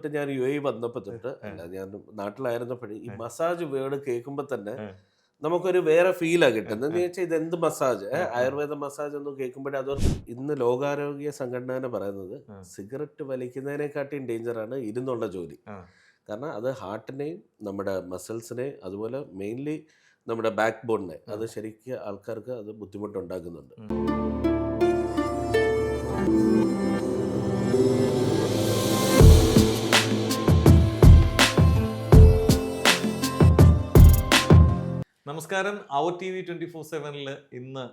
ഞാൻ U A വന്നപ്പോൾ തൊട്ട് അല്ല ഞാൻ നാട്ടിലായിരുന്നപ്പോഴേ ഈ മസാജ് വേർഡ് കേൾക്കുമ്പോൾ തന്നെ നമുക്കൊരു വേറെ ഫീലാണ് കിട്ടുന്നത്. എന്ന് വെച്ചാൽ ഇത് എന്ത് മസാജ്, ആയുർവേദ മസാജ് ഒന്നും കേൾക്കുമ്പോഴേ അതൊരു ഇന്ന് ലോകാരോഗ്യ സംഘടന തന്നെ പറയുന്നത് സിഗരറ്റ് വലിക്കുന്നതിനെക്കാട്ടിയും ഡേഞ്ചറാണ് ഇരുന്നുള്ള ജോലി. കാരണം അത് ഹാർട്ടിനെയും നമ്മുടെ മസിൽസിനെയും അതുപോലെ മെയിൻലി നമ്മുടെ ബാക്ക് ബോണിനെ അത് ശരിക്കും ആൾക്കാർക്ക് അത് ബുദ്ധിമുട്ടുണ്ടാക്കുന്നുണ്ട്. നമസ്കാരം. അവർ ടി വി 24/7 ഇന്ന്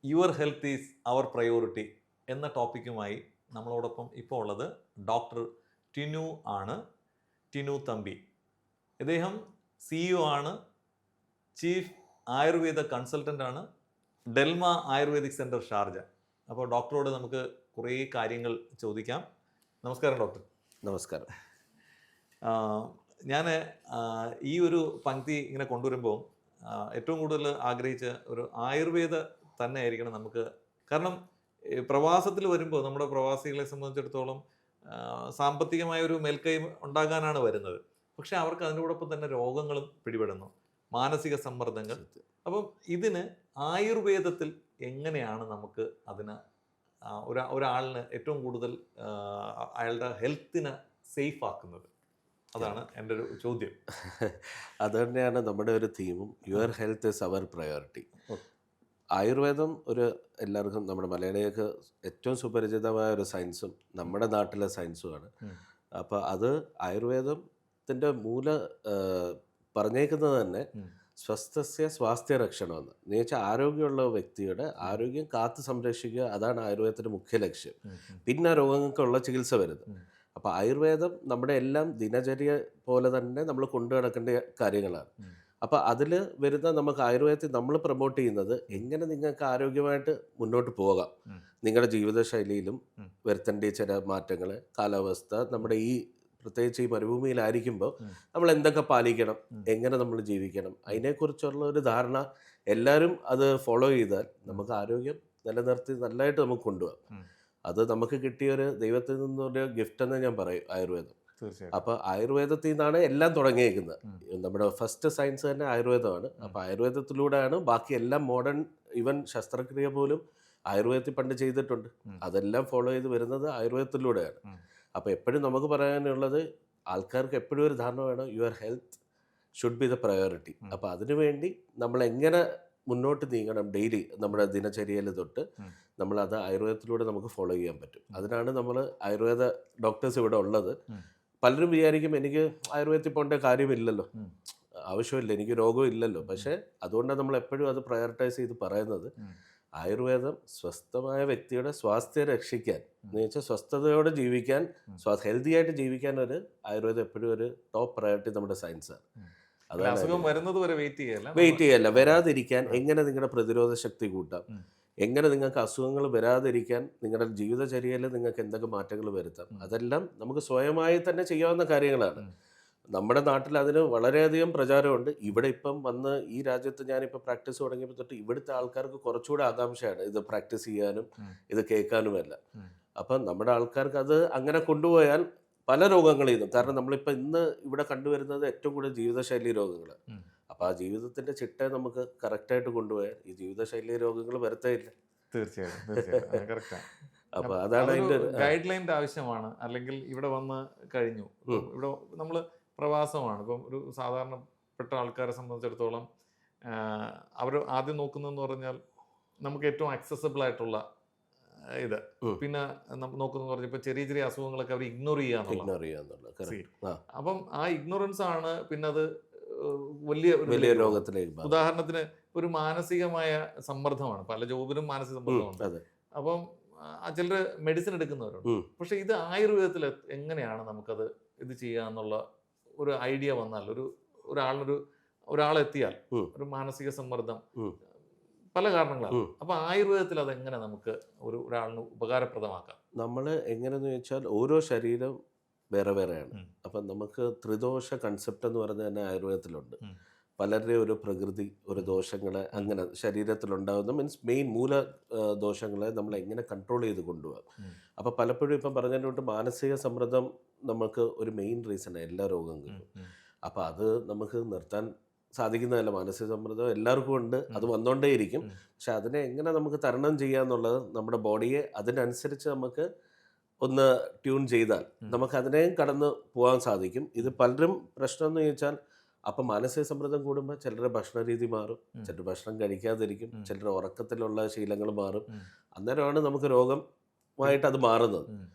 your health is our priority എന്ന ടോപ്പിക്കുമായി നമ്മളോടൊപ്പം ഇപ്പോൾ ഉള്ളത് ഡോക്ടർ ടിനു ആണ്. ടിനു തമ്പി. ഇദ്ദേഹം CEO ആണ്, ചീഫ് ആയുർവേദ കൺസൾട്ടൻ്റ് ആണ്, ഡെൽമ ആയുർവേദിക് സെൻറ്റർ ഷാർജ. അപ്പോൾ ഡോക്ടറോട് നമുക്ക് കുറേ കാര്യങ്ങൾ ചോദിക്കാം. നമസ്കാരം ഡോക്ടർ. നമസ്കാരം. ഞാൻ ഈ ഒരു പങ്ക്തി ഇങ്ങനെ കൊണ്ടുവരുമ്പോൾ ഏറ്റവും കൂടുതൽ ആഗ്രഹിച്ച ഒരു ആയുർവേദ തന്നെ ആയിരിക്കണം നമുക്ക്. കാരണം പ്രവാസത്തിൽ വരുമ്പോൾ നമ്മുടെ പ്രവാസികളെ സംബന്ധിച്ചിടത്തോളം സാമ്പത്തികമായ ഒരു മേൽക്കൈ ഉണ്ടാകാനാണ് വരുന്നത്. പക്ഷെ അവർക്ക് അതിനോടൊപ്പം തന്നെ രോഗങ്ങളും പിടിപെടുന്നു, മാനസിക സമ്മർദ്ദങ്ങൾ. അപ്പം ഇതിന് ആയുർവേദത്തിൽ എങ്ങനെയാണ് നമുക്ക് അതിന് ഒരാളിന് ഏറ്റവും കൂടുതൽ അയാളുടെ ഹെൽത്തിനെ സേഫ് ആക്കുന്നത്? അതാണ് എൻ്റെ ഒരു ചോദ്യം. അത് തന്നെയാണ് നമ്മുടെ ഒരു തീമും, your health is our priority. ആയുർവേദം ഒരു എല്ലാവർക്കും നമ്മുടെ മലയാളികൾക്ക് ഏറ്റവും സുപരിചിതമായ ഒരു സയൻസും നമ്മുടെ നാട്ടിലെ സയൻസുമാണ്. അപ്പോൾ അത് ആയുർവേദത്തിൻ്റെ പറഞ്ഞേക്കുന്നത് തന്നെ സ്വസ്ഥസ്യ സ്വാസ്ഥ്യ രക്ഷണമെന്ന്. എന്ന് വെച്ചാൽ ആരോഗ്യമുള്ള വ്യക്തിയുടെ ആരോഗ്യം കാത്തു സംരക്ഷിക്കുക, അതാണ് ആയുർവേദത്തിൻ്റെ മുഖ്യ ലക്ഷ്യം. പിന്നെ രോഗങ്ങൾക്കുള്ള ചികിത്സ വരുന്നത്. അപ്പോൾ ആയുർവേദം നമ്മുടെ എല്ലാം ദിനചര്യ പോലെ തന്നെ നമ്മൾ കൊണ്ടു നടക്കേണ്ട കാര്യങ്ങളാണ്. അപ്പോൾ അതിൽ വരുന്ന നമുക്ക് ആയുർവേദത്തിൽ നമ്മൾ പ്രൊമോട്ട് ചെയ്യുന്നത് എങ്ങനെ നിങ്ങൾക്ക് ആരോഗ്യമായിട്ട് മുന്നോട്ട് പോകാം, നിങ്ങളുടെ ജീവിതശൈലിയിലും വരുത്തേണ്ട ചില മാറ്റങ്ങൾ, കാലാവസ്ഥ, നമ്മുടെ ഈ പ്രത്യേകിച്ച് ഈ മരുഭൂമിയിലായിരിക്കുമ്പോൾ നമ്മൾ എന്തൊക്കെ പാലിക്കണം, എങ്ങനെ നമ്മൾ ജീവിക്കണം, അതിനെക്കുറിച്ചുള്ള ഒരു ധാരണ എല്ലാവരും അത് ഫോളോ ചെയ്താൽ നമുക്ക് ആരോഗ്യം നിലനിർത്തി നല്ലതായിട്ട് നമുക്ക് കൊണ്ടുപോകാം. അത് നമുക്ക് കിട്ടിയൊരു ദൈവത്തിൽ നിന്നൊരു ഗിഫ്റ്റ് എന്ന് ഞാൻ പറയും ആയുർവേദം. അപ്പോൾ ആയുർവേദത്തിൽ നിന്നാണ് എല്ലാം തുടങ്ങിയേക്കുന്നത്. നമ്മുടെ ഫസ്റ്റ് സയൻസ് തന്നെ ആയുർവേദമാണ്. അപ്പോൾ ആയുർവേദത്തിലൂടെയാണ് ബാക്കി എല്ലാം മോഡേൺ, ഈവൻ ശസ്ത്രക്രിയ പോലും ആയുർവേദത്തിൽ പണ്ട് ചെയ്തിട്ടുണ്ട്. അതെല്ലാം ഫോളോ ചെയ്ത് വരുന്നത് ആയുർവേദത്തിലൂടെയാണ്. അപ്പോൾ എപ്പോഴും നമുക്ക് പറയാനുള്ളത് ആൾക്കാർക്ക് എപ്പോഴും ഒരു ധാരണ വേണം, your health should be the priority. അപ്പോൾ അതിനുവേണ്ടി നമ്മൾ എങ്ങനെ മുന്നോട്ട് നീങ്ങണം ഡെയിലി നമ്മുടെ ദിനചര്യയിൽ തൊട്ട് നമ്മളത് ആയുർവേദത്തിലൂടെ നമുക്ക് ഫോളോ ചെയ്യാൻ പറ്റും. അതിനാണ് നമ്മൾ ആയുർവേദ ഡോക്ടേഴ്സ് ഇവിടെ ഉള്ളത്. പലരും വിചാരിക്കും എനിക്ക് ആയുർവേദത്തിൽ പോകേണ്ട കാര്യമില്ലല്ലോ, ആവശ്യമില്ല, എനിക്ക് രോഗം ഇല്ലല്ലോ. പക്ഷേ അതുകൊണ്ടാണ് നമ്മൾ എപ്പോഴും അത് പ്രയോറിറ്റൈസ് ചെയ്ത് പറയുന്നത്. ആയുർവേദം സ്വസ്ഥമായ വ്യക്തിയുടെ സ്വാസ്ഥ്യം രക്ഷിക്കാൻ, എന്ന് വെച്ചാൽ സ്വസ്ഥതയോടെ ജീവിക്കാൻ, ഹെൽത്തി ആയിട്ട് ജീവിക്കാൻ ഒരു ആയുർവേദം എപ്പോഴും ഒരു ടോപ്പ് പ്രയോറിറ്റി നമ്മുടെ സയൻസാണ്. വെയിറ്റ് ചെയ്യല്ല, വരാതിരിക്കാൻ എങ്ങനെ നിങ്ങളുടെ പ്രതിരോധ ശക്തി കൂട്ടാം, എങ്ങനെ നിങ്ങൾക്ക് അസുഖങ്ങൾ വരാതിരിക്കാൻ നിങ്ങളുടെ ജീവിതചര്യയിൽ നിങ്ങൾക്ക് എന്തൊക്കെ മാറ്റങ്ങൾ വരുത്താം, അതെല്ലാം നമുക്ക് സ്വയമായി തന്നെ ചെയ്യാവുന്ന കാര്യങ്ങളാണ്. നമ്മുടെ നാട്ടിൽ അതിന് വളരെയധികം പ്രചാരമുണ്ട്. ഇവിടെ ഇപ്പം വന്ന് ഈ രാജ്യത്ത് ഞാനിപ്പോൾ പ്രാക്ടീസ് തുടങ്ങിയപ്പോൾ തൊട്ട് ഇവിടുത്തെ ആൾക്കാർക്ക് കുറച്ചുകൂടെ ആകാംക്ഷയാണ് ഇത് പ്രാക്ടീസ് ചെയ്യാനും ഇത് കേൾക്കാനുമല്ല. അപ്പം നമ്മുടെ ആൾക്കാർക്ക് അത് അങ്ങനെ കൊണ്ടുപോയാൽ പല രോഗങ്ങളിൽ നിന്നും, കാരണം നമ്മളിപ്പോൾ ഇന്ന് ഇവിടെ കണ്ടുവരുന്നത് ഏറ്റവും കൂടുതൽ ജീവിതശൈലി രോഗങ്ങൾ. അപ്പോൾ ആ ജീവിതത്തിൻ്റെ ചിട്ടയെ നമുക്ക് കറക്റ്റായിട്ട് കൊണ്ടുപോയാൽ ഈ ജീവിതശൈലി രോഗങ്ങൾ വരത്തേയില്ല. തീർച്ചയായിട്ടും. അപ്പോൾ അതാണ് അതിൻ്റെ ഗൈഡ് ലൈൻ്റെ ആവശ്യമാണ്. അല്ലെങ്കിൽ ഇവിടെ വന്ന് കഴിഞ്ഞു, ഇവിടെ നമ്മൾ പ്രവാസമാണ്. ഇപ്പം ഒരു സാധാരണപ്പെട്ട ആൾക്കാരെ സംബന്ധിച്ചിടത്തോളം അവർ ആദ്യം നോക്കുന്നതെന്ന് പറഞ്ഞാൽ നമുക്ക് ഏറ്റവും അക്സസിബിൾ ആയിട്ടുള്ള ഇത്, പിന്നെ നോക്കുന്നത് പറഞ്ഞാൽ ഇപ്പം ചെറിയ ചെറിയ അസുഖങ്ങളൊക്കെ അവർ ഇഗ്നോർ ചെയ്യാന്നുള്ളത്. അപ്പം ആ ഇഗ്നോറൻസ് ആണ് പിന്നെ അത് വലിയ രോഗത്തിലേക്ക്. ഉദാഹരണത്തിന് ഒരു മാനസികമായ സമ്മർദ്ദമാണ്, പല ജോബിനും മാനസിക സമ്മർദ്ദമാണ്. അപ്പം ചിലർ മെഡിസിൻ എടുക്കുന്നവരുണ്ട്. പക്ഷെ ഇത് ആയുർവേദത്തിൽ എങ്ങനെയാണ് നമുക്കത് ഇത് ചെയ്യാന്നുള്ള ഒരു ഐഡിയ വന്നാൽ, ഒരാളെത്തിയാൽ ഒരു മാനസിക സമ്മർദ്ദം പല കാരണങ്ങളാണ്. അപ്പൊ ആയുർവേദത്തിൽ അതെങ്ങനെ നമുക്ക് ഒരാളിന് ഉപകാരപ്രദമാക്കാം? നമ്മൾ എങ്ങനെയെന്ന് വെച്ചാൽ ഓരോ ശരീരം വേറെ വേറെയാണ്. അപ്പം നമുക്ക് ത്രിദോഷ കൺസെപ്റ്റ് എന്ന് പറഞ്ഞാൽ തന്നെ ആയുർവേദത്തിലുണ്ട്. പലരുടെയും ഒരു പ്രകൃതി, ഒരു ദോഷങ്ങളെ അങ്ങനെ ശരീരത്തിലുണ്ടാകുന്ന മീൻസ് മെയിൻ മൂല ദോഷങ്ങളെ നമ്മൾ എങ്ങനെ കൺട്രോൾ ചെയ്ത് കൊണ്ടുപോകാം. അപ്പോൾ പലപ്പോഴും ഇപ്പം പറഞ്ഞതിനോട്ട് മാനസിക സമ്മർദ്ദം നമുക്ക് ഒരു മെയിൻ റീസണാണ് എല്ലാ രോഗങ്ങൾക്കും. അപ്പോൾ അത് നമുക്ക് നിർത്താൻ സാധിക്കുന്നതല്ല. മാനസിക സമ്മർദ്ദം എല്ലാവർക്കും ഉണ്ട്, അത് വന്നുകൊണ്ടേയിരിക്കും. പക്ഷെ അതിനെ എങ്ങനെ നമുക്ക് തരണം ചെയ്യാന്നുള്ളത് നമ്മുടെ ബോഡിയെ അതിനനുസരിച്ച് നമുക്ക് ഒന്ന് ട്യൂൺ ചെയ്താൽ നമുക്ക് അതിനെയും കടന്ന് പോകാൻ സാധിക്കും. ഇത് പലരും പ്രശ്നം എന്ന് ചോദിച്ചാൽ അപ്പം മാനസിക സമ്മർദ്ദം കൂടുമ്പോൾ ചിലരുടെ ഭക്ഷണ രീതി മാറും, ചിലർ ഭക്ഷണം കഴിക്കാതിരിക്കും, ചിലരുടെ ഉറക്കത്തിലുള്ള ശീലങ്ങൾ മാറും. അന്നേരമാണ് നമുക്ക് രോഗമായിട്ട് അത് മാറുന്നത്.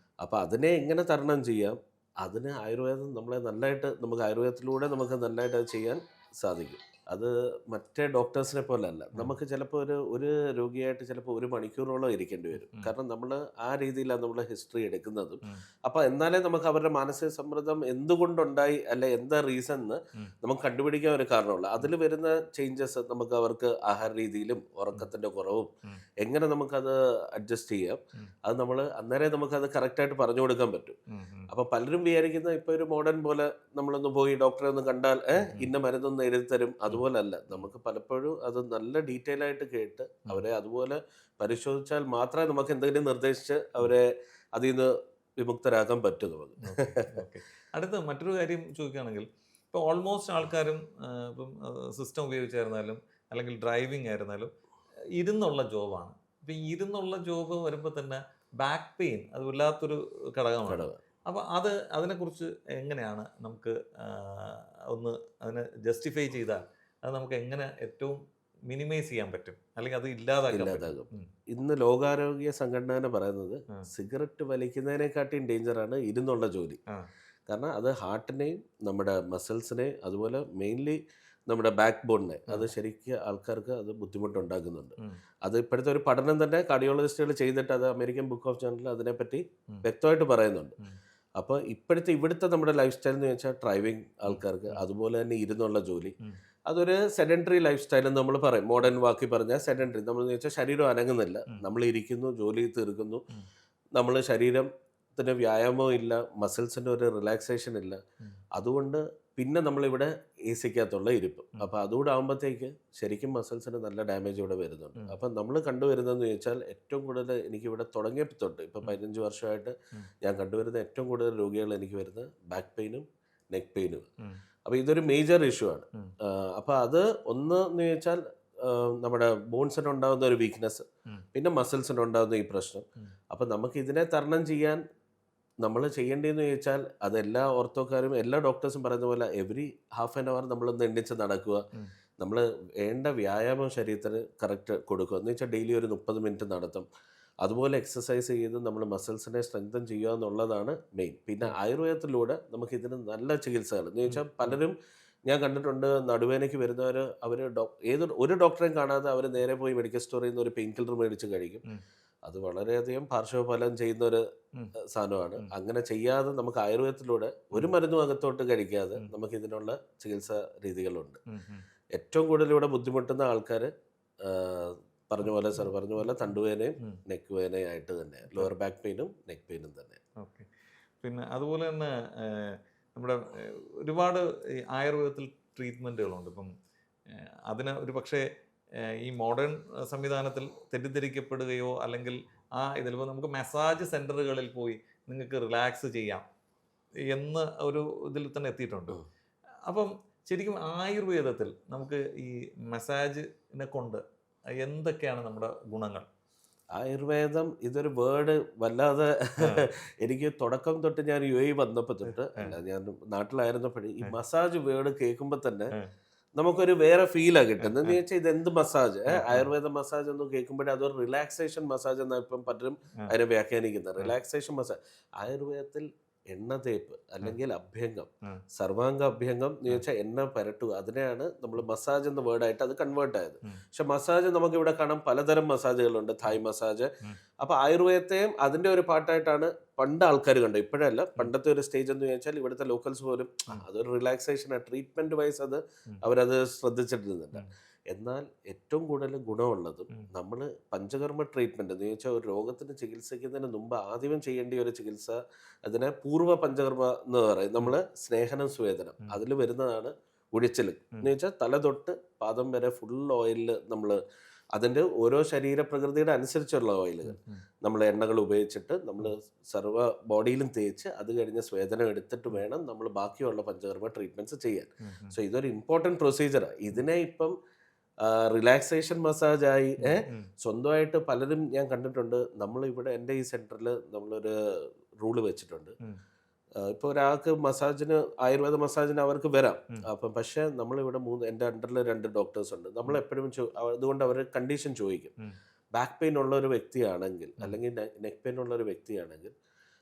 അപ്പോൾ അതിനെ എങ്ങനെ തരണം ചെയ്യാം, അതിന് ആയുർവേദം നമ്മളെ നല്ലതായിട്ട്, നമുക്ക് ആയുർവേദത്തിലൂടെ നമുക്ക് നല്ലതായിട്ട് അത് ചെയ്യാൻ സാധിക്കും. അത് മറ്റേ ഡോക്ടേഴ്സിനെ പോലെ അല്ല. നമുക്ക് ചിലപ്പോൾ ഒരു രോഗിയായിട്ട് ചിലപ്പോൾ 1 മണിക്കൂറോളം ഇരിക്കേണ്ടി വരും. കാരണം നമ്മൾ ആ രീതിയിലാണ് നമ്മൾ ഹിസ്റ്ററി എടുക്കുന്നതും. അപ്പോൾ എന്നാലേ നമുക്ക് അവരുടെ മാനസിക സമ്മർദ്ദം എന്തുകൊണ്ടുണ്ടായി അല്ലെ എന്താ റീസൺ എന്ന് നമുക്ക് കണ്ടുപിടിക്കാൻ ഒരു കാരണമുള്ളൂ. അതിൽ വരുന്ന ചേഞ്ചസ് നമുക്ക് അവർക്ക് ആഹാര രീതിയിലും ഉറക്കത്തിൻ്റെ കുറവും എങ്ങനെ നമുക്കത് അഡ്ജസ്റ്റ് ചെയ്യാം, അത് നമ്മൾ അന്നേരം നമുക്കത് കറക്റ്റായിട്ട് പറഞ്ഞു കൊടുക്കാൻ പറ്റും. അപ്പോൾ പലരും വിചാരിക്കുന്ന ഇപ്പോൾ ഒരു മോഡേൺ പോലെ നമ്മളൊന്ന് പോയി ഡോക്ടറെ ഒന്ന് കണ്ടാൽ ഇന്ന മരുന്നൊന്ന് എഴുതി തരും, അതുപോലെ അല്ല. നമുക്ക് പലപ്പോഴും അത് നല്ല ഡീറ്റെയിൽ ആയിട്ട് കേട്ട് അവരെ അതുപോലെ പരിശോധിച്ചാൽ മാത്രമേ നമുക്ക് എന്തെങ്കിലും നിർദ്ദേശിച്ച് അവരെ അതിൽ നിന്ന് വിമുക്തരാക്കാൻ പറ്റും നമുക്ക്. അടുത്ത മറ്റൊരു കാര്യം ചോദിക്കുകയാണെങ്കിൽ, ഇപ്പോൾ ഓൾമോസ്റ്റ് ആൾക്കാരും ഇപ്പം സിസ്റ്റം ഉപയോഗിച്ചായിരുന്നാലും അല്ലെങ്കിൽ ഡ്രൈവിംഗ് ആയിരുന്നാലും ഇരുന്നുള്ള ജോബാണ്. ഇപ്പം ഇരുന്നുള്ള ജോബ് വരുമ്പോൾ തന്നെ ബാക്ക് പെയിൻ അത് വല്ലാത്തൊരു ഘടകമാണ്. അപ്പോൾ അതിനെക്കുറിച്ച് എങ്ങനെയാണ് നമുക്ക് ഒന്ന് അതിനെ ജസ്റ്റിഫൈ ചെയ്താൽ അത് നമുക്ക് എങ്ങനെ ഏറ്റവും മിനിമൈസ് ചെയ്യാൻ പറ്റും, അല്ലെങ്കിൽ അത് ഇല്ലാതാകും? ഇന്ന് ലോകാരോഗ്യ സംഘടന പറയുന്നത് സിഗരറ്റ് വലിക്കുന്നതിനെക്കാട്ടിയും ഡേഞ്ചറാണ് ഇരുന്നുള്ള ജോലി. കാരണം അത് ഹാർട്ടിനെയും നമ്മുടെ മസിൽസിനെയും അതുപോലെ മെയിൻലി നമ്മുടെ ബാക്ക് ബോണിനെ അത് ശരിക്കും ആൾക്കാർക്ക് അത് ബുദ്ധിമുട്ടുണ്ടാക്കുന്നുണ്ട്. അത് ഇപ്പോഴത്തെ ഒരു പഠനം തന്നെ കാർഡിയോളജിസ്റ്റുകൾ ചെയ്തിട്ട് അത് അമേരിക്കൻ ബുക്ക് ഓഫ് ജേണലിൽ അതിനെപ്പറ്റി വ്യക്തമായിട്ട് പറയുന്നുണ്ട്. അപ്പോൾ ഇവിടുത്തെ നമ്മുടെ ലൈഫ് സ്റ്റൈൽ എന്ന് വെച്ചാൽ ഡ്രൈവിംഗ് ആൾക്കാർക്ക്, അതുപോലെ തന്നെ ഇരുന്നുള്ള ജോലി, അതൊരു സെഡൻറ്ററി ലൈഫ് സ്റ്റൈൽ എന്ന് നമ്മൾ പറയും. മോഡേൺ വാക്കി പറഞ്ഞാൽ സെഡൻറ്ററി. നമ്മളെന്ന് വെച്ചാൽ ശരീരം അനങ്ങുന്നില്ല, നമ്മൾ ഇരിക്കുന്നു, ജോലി തീർക്കുന്നു, നമ്മൾ ശരീരത്തിന് വ്യായാമം ഇല്ല, മസിൽസിൻ്റെ ഒരു റിലാക്സേഷൻ ഇല്ല. അതുകൊണ്ട് പിന്നെ നമ്മളിവിടെ എ സിക്കകത്തുള്ള ഇരിപ്പ്. അപ്പോൾ അതുകൂടെ ആകുമ്പോഴത്തേക്ക് ശരിക്കും മസിൽസിന് നല്ല ഡാമേജ് ഇവിടെ വരുന്നുണ്ട്. അപ്പം നമ്മൾ കണ്ടുവരുന്നതെന്ന് ചോദിച്ചാൽ ഏറ്റവും കൂടുതൽ എനിക്കിവിടെ തുടങ്ങിയപ്പോൾ തൊട്ട് ഇപ്പം 15 വർഷമായിട്ട് ഞാൻ കണ്ടുവരുന്ന ഏറ്റവും കൂടുതൽ രോഗികൾ എനിക്ക് വരുന്നത് ബാക്ക് പെയിനും നെക്ക് പെയിനും. അപ്പോൾ ഇതൊരു മേജർ ഇഷ്യൂ ആണ്. അപ്പോൾ അത് ഒന്ന് എന്ന് ചോദിച്ചാൽ നമ്മുടെ ബോൺസിനുണ്ടാകുന്ന ഒരു വീക്ക്നെസ്, പിന്നെ മസിൽസിനുണ്ടാകുന്ന ഈ പ്രശ്നം. അപ്പം നമുക്ക് ഇതിനെ തരണം ചെയ്യാൻ നമ്മൾ ചെയ്യേണ്ടതെന്ന് ചോദിച്ചാൽ അതെല്ലാ ഓർത്തോക്കാരും എല്ലാ ഡോക്ടേഴ്സും പറയുന്ന പോലെ എവറി ഹാഫ് ആൻ അവർ നമ്മളൊന്ന് എണ്ണിച്ച് നടക്കുക, നമ്മൾ വേണ്ട വ്യായാമം ശരീരത്തിന് കറക്റ്റ് കൊടുക്കുക. എന്ന് വെച്ചാൽ ഡെയിലി ഒരു 30 മിനിറ്റ് നടത്തും. അതുപോലെ എക്സസൈസ് ചെയ്ത് നമ്മൾ മസിൽസിനെ സ്ട്രെങ്തൻ ചെയ്യുക എന്നുള്ളതാണ് മെയിൻ. പിന്നെ ആയുർവേദത്തിലൂടെ നമുക്കിതിന് നല്ല ചികിത്സകൾ എന്ന് വെച്ചാൽ പലരും ഞാൻ കണ്ടിട്ടുണ്ട്, നടുവേനയ്ക്ക് വരുന്നവർ അവർ ഒരു ഡോക്ടറെയും കാണാതെ അവർ നേരെ പോയി മെഡിക്കൽ സ്റ്റോറിൽ നിന്ന് ഒരു പെയിൻ കില്ലർ മേടിച്ച് കഴിക്കും. അത് വളരെയധികം പാർശ്വഫലം ചെയ്യുന്ന ഒരു സാധനമാണ്. അങ്ങനെ ചെയ്യാതെ നമുക്ക് ആയുർവേദത്തിലൂടെ ഒരു മരുന്നും അകത്തോട്ട് കഴിക്കാതെ നമുക്ക് ഇതിനുള്ള ചികിത്സാ രീതികളുണ്ട്. ഏറ്റവും കൂടുതൽ ഇവിടെ ബുദ്ധിമുട്ടുന്ന ആൾക്കാർ പറഞ്ഞ പോലെ തണ്ടുവേനയും നെക്ക് വേനയും ആയിട്ട് തന്നെ, ലോവർ ബാക്ക് പെയിനും നെക്ക് പെയിനും തന്നെ. ഓക്കെ. പിന്നെ അതുപോലെ തന്നെ നമ്മുടെ ഒരുപാട് ആയുർവേദത്തിൽ ട്രീറ്റ്മെൻറ്റുകളുണ്ട്. ഇപ്പം അതിന് ഒരു പക്ഷേ ഈ മോഡേൺ സംവിധാനത്തിൽ തെറ്റിദ്ധരിക്കപ്പെടുകയോ അല്ലെങ്കിൽ ഇതിലിപ്പോൾ നമുക്ക് മസാജ് സെൻറ്ററുകളിൽ പോയി നിങ്ങൾക്ക് റിലാക്സ് ചെയ്യാം എന്ന ഒരു ഇതിൽ തന്നെ എത്തിയിട്ടുണ്ട്. അപ്പം ശരിക്കും ആയുർവേദത്തിൽ നമുക്ക് ഈ മസാജിനെ കൊണ്ട് എന്തൊക്കെയാണ് നമ്മുടെ ഗുണങ്ങൾ? ആയുർവേദം ഇതൊരു വേർഡ് വല്ലാതെ എനിക്ക് തുടക്കം തൊട്ട് ഞാൻ UAE വന്നപ്പോൾ തൊട്ട് അല്ല, ഞാൻ നാട്ടിലായിരുന്നപ്പോഴേ ഈ മസാജ് വേർഡ് കേൾക്കുമ്പോൾ തന്നെ നമുക്കൊരു വേറെ ഫീലാണ് കിട്ടുന്നത്. എന്ന് വെച്ചാൽ ഇതെന്ത് മസാജ്, ആയുർവേദ മസാജ് എന്ന് കേൾക്കുമ്പോഴേ അതൊരു റിലാക്സേഷൻ മസാജ് എന്നാണ് ഇപ്പം പലരും അതിനെ വ്യാഖ്യാനിക്കുന്നത്. റിലാക്സേഷൻ മസാജ് ആയുർവേദത്തിൽ എണ്ണ തേപ്പ് അല്ലെങ്കിൽ അഭ്യംഗം, സർവാംഗ അഭ്യംഗം എന്ന് ചോദിച്ചാൽ എണ്ണ പരട്ടുക, അതിനെയാണ് നമ്മൾ മസാജ് എന്ന വേർഡായിട്ട് അത് കൺവേർട്ട് ആയത്. പക്ഷെ മസാജ് നമുക്ക് ഇവിടെ കാണാം, പലതരം മസാജുകളുണ്ട്, തായ് മസാജ്. അപ്പൊ ആയുർവേദത്തെയും അതിന്റെ ഒരു പാർട്ടായിട്ടാണ് പണ്ട് ആൾക്കാർ കണ്ടത്. ഇപ്പോഴല്ല, പണ്ടത്തെ ഒരു സ്റ്റേജ് എന്ന് ചോദിച്ചാൽ ഇവിടുത്തെ ലോക്കൽസ് പോലും അതൊരു റിലാക്സേഷൻ ട്രീറ്റ്മെന്റ് വൈസ് അത് അവരത് ശ്രദ്ധിച്ചിട്ടിരുന്നില്ല. എന്നാൽ ഏറ്റവും കൂടുതൽ ഗുണമുള്ളതും നമ്മൾ പഞ്ചകർമ്മ ട്രീറ്റ്മെൻറ്റ് എന്ന് ചോദിച്ചാൽ ഒരു രോഗത്തിന് ചികിത്സിക്കുന്നതിന് മുമ്പ് ആദ്യം ചെയ്യേണ്ട ഒരു ചികിത്സ, അതിനെ പൂർവ്വ പഞ്ചകർമ്മ എന്ന് പറയും. നമ്മൾ സ്നേഹനം സ്വേദനം അതിൽ വരുന്നതാണ് ഉഴിച്ചിൽ എന്ന് വെച്ചാൽ തല തൊട്ട് പാദം വരെ ഫുൾ ഓയിലിൽ നമ്മൾ അതിൻ്റെ ഓരോ ശരീരപ്രകൃതിയുടെ അനുസരിച്ചുള്ള ഓയിലുകൾ നമ്മൾ എണ്ണകൾ ഉപയോഗിച്ചിട്ട് നമ്മൾ സർവ്വ ബോഡിയിലും തേച്ച് അത് കഴിഞ്ഞ് സ്വേദനം എടുത്തിട്ട് വേണം നമ്മൾ ബാക്കിയുള്ള പഞ്ചകർമ്മ ട്രീറ്റ്മെൻറ്റ്സ് ചെയ്യാൻ. സോ ഇതൊരു ഇമ്പോർട്ടൻറ്റ് പ്രൊസീജിയറാണ്. ഇതിനെ ഇപ്പം റിലാക്സേഷൻ മസാജായി സ്വന്തമായിട്ട് പലരും ഞാൻ കണ്ടിട്ടുണ്ട്. നമ്മളിവിടെ എൻ്റെ ഈ സെൻറ്ററിൽ നമ്മളൊരു റൂള് വെച്ചിട്ടുണ്ട്. ഇപ്പോൾ ഒരാൾക്ക് മസാജിന് ആയുർവേദ മസാജിന് അവർക്ക് വരാം. അപ്പം പക്ഷേ നമ്മളിവിടെ എൻ്റെ അണ്ടറിൽ 2 ഡോക്ടേഴ്സ് ഉണ്ട്. നമ്മളെപ്പോഴും അതുകൊണ്ട് അവർ കണ്ടീഷൻ ചോദിക്കും. ബാക്ക് പെയിൻ ഉള്ള ഒരു വ്യക്തിയാണെങ്കിൽ, അല്ലെങ്കിൽ നെക്ക് പെയിൻ ഉള്ള ഒരു വ്യക്തിയാണെങ്കിൽ,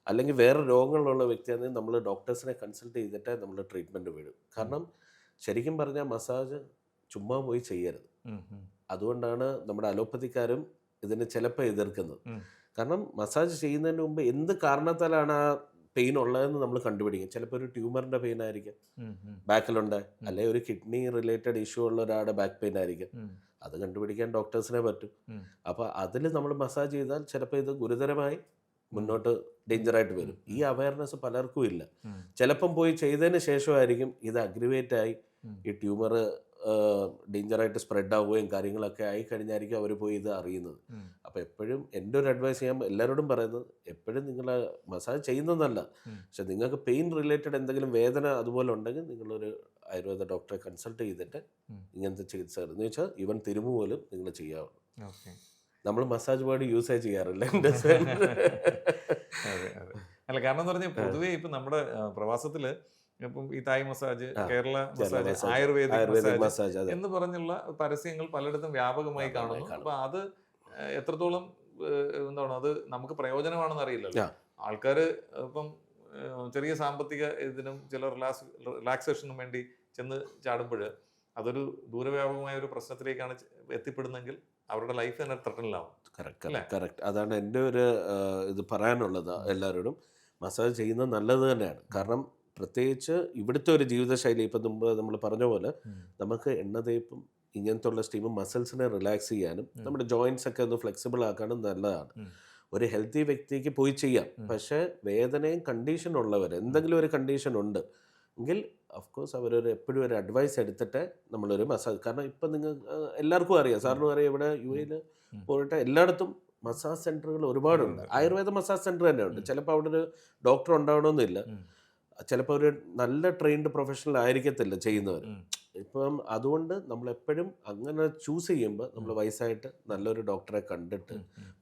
അല്ലെങ്കിൽ വേറെ രോഗങ്ങളുള്ള വ്യക്തിയാണെങ്കിൽ നമ്മൾ ഡോക്ടേഴ്സിനെ കൺസൾട്ട് ചെയ്തിട്ടേ നമ്മൾ ട്രീറ്റ്മെൻറ്റ് വിടും. കാരണം ശരിക്കും പറഞ്ഞാൽ മസാജ് ചുമ്മാ പോയി ചെയ്യരുത്. അതുകൊണ്ടാണ് നമ്മുടെ അലോപ്പതിക്കാരും ഇതിനെ ചിലപ്പോൾ എതിർക്കുന്നത്. കാരണം മസാജ് ചെയ്യുന്നതിന് മുമ്പ് എന്ത് കാരണത്താലാണ് ആ പെയിൻ ഉള്ളതെന്ന് നമ്മൾ കണ്ടുപിടിക്കും. ചിലപ്പോൾ ഒരു ട്യൂമറിൻ്റെ പെയിൻ ആയിരിക്കും ബാക്കിലുണ്ട്, അല്ലെങ്കിൽ ഒരു കിഡ്നി റിലേറ്റഡ് ഇഷ്യൂ ഉള്ള ഒരാളുടെ ബാക്ക് പെയിൻ ആയിരിക്കും. അത് കണ്ടുപിടിക്കാൻ ഡോക്ടേഴ്സിനെ പറ്റും. അപ്പോൾ അതിൽ നമ്മൾ മസാജ് ചെയ്താൽ ചിലപ്പോൾ ഇത് ഗുരുതരമായി മുന്നോട്ട് ഡേഞ്ചറായിട്ട് വരും. ഈ അവയർനെസ് പലർക്കും ഇല്ല. ചിലപ്പം പോയി ചെയ്തതിന് ശേഷമായിരിക്കും ഇത് അഗ്രിവേറ്റ് ആയി ഈ ട്യൂമർ ഡേഞ്ചറായിട്ട് സ്പ്രെഡ് ആവുകയും കാര്യങ്ങളൊക്കെ ആയി കഴിഞ്ഞായിരിക്കും അവർ പോയി ഇത് അറിയുന്നത്. അപ്പോൾ എപ്പോഴും എൻ്റെ ഒരു അഡ്വൈസ് ഞാൻ എല്ലാവരോടും പറയുന്നത്, എപ്പോഴും നിങ്ങൾ മസാജ് ചെയ്യുന്നതല്ല, പക്ഷെ നിങ്ങൾക്ക് പെയിൻ റിലേറ്റഡ് എന്തെങ്കിലും വേദന അതുപോലെ ഉണ്ടെങ്കിൽ നിങ്ങളൊരു ആയുർവേദ ഡോക്ടറെ കൺസൾട്ട് ചെയ്തിട്ട് ഇങ്ങനത്തെ ചികിത്സ എന്ന് വെച്ചാൽ ഈവൻ തിരുമു പോലും നിങ്ങൾ ചെയ്യാവുള്ളൂ. നമ്മൾ മസാജ് വേർഡ് യൂസേ ചെയ്യാറില്ല എൻ്റെ അല്ല. കാരണം എന്ന് പറഞ്ഞാൽ പൊതുവേ ഇപ്പം നമ്മുടെ പ്രവാസത്തിൽ ഇപ്പം ഈ Thai massage, Kerala massage, ayurvedic massage എന്ന് പറഞ്ഞുള്ള പരസ്യങ്ങൾ പലയിടത്തും വ്യാപകമായി കാണുന്നു. അപ്പൊ അത് എത്രത്തോളം എന്താണ് അത് നമുക്ക് പ്രയോജനമാണെന്ന് അറിയില്ലല്ലോ. ആൾക്കാര് ഇപ്പം ചെറിയ സാമ്പത്തിക ഇതിനും ചില റിലാക്സേഷനും വേണ്ടി ചെന്ന് ചാടുമ്പോൾ അതൊരു ദൂരവ്യാപകമായ ഒരു പ്രശ്നത്തിലേക്കാണ് എത്തിപ്പെടുന്നെങ്കിൽ അവരുടെ ലൈഫ് തന്നെ ത്രെട്ടനിലാവും. കറക്റ്റ്. അതാണ് എൻ്റെ ഒരു ഇത് പറയാനുള്ളത് എല്ലാവരോടും. മസാജ് ചെയ്യുന്നത് നല്ലത് തന്നെയാണ്. കാരണം പ്രത്യേകിച്ച് ഇവിടുത്തെ ഒരു ജീവിതശൈലി, ഇപ്പം മുമ്പ് നമ്മൾ പറഞ്ഞ പോലെ നമുക്ക് എണ്ണ തേപ്പും ഇങ്ങനത്തെ ഉള്ള സ്റ്റീമും മസിൽസിനെ റിലാക്സ് ചെയ്യാനും നമ്മുടെ ജോയിൻസ് ഒക്കെ ഒന്ന് ഫ്ലെക്സിബിൾ ആക്കാനും നല്ലതാണ്. ഒരു ഹെൽത്തി വ്യക്തിക്ക് പോയി ചെയ്യാം. പക്ഷേ വേദനയും കണ്ടീഷൻ ഉള്ളവർ, എന്തെങ്കിലും ഒരു കണ്ടീഷൻ ഉണ്ട് എങ്കിൽ ഓഫ്കോഴ്സ് അവരൊരു എപ്പോഴും ഒരു അഡ്വൈസ് എടുത്തിട്ട് നമ്മളൊരു മസാജ്, കാരണം ഇപ്പം നിങ്ങൾ എല്ലാവർക്കും അറിയാം, സാറിനും അറിയാം, ഇവിടെ UAE പോയിട്ട് എല്ലായിടത്തും മസാജ് സെൻറ്ററുകൾ ഒരുപാടുണ്ട്. ആയുർവേദ മസാജ് സെൻറ്റർ തന്നെ ഉണ്ട്. ചിലപ്പോൾ അവിടെ ഒരു ഡോക്ടർ ഉണ്ടാവണമെന്നില്ല, ചിലപ്പോൾ ഒരു നല്ല ട്രെയിൻഡ് പ്രൊഫഷണൽ ആയിരിക്കത്തില്ല ചെയ്യുന്നവർ. ഇപ്പം അതുകൊണ്ട് നമ്മളെപ്പോഴും അങ്ങനെ ചൂസ് ചെയ്യുമ്പോൾ നമ്മൾ വയസ്സായിട്ട് നല്ലൊരു ഡോക്ടറെ കണ്ടിട്ട്,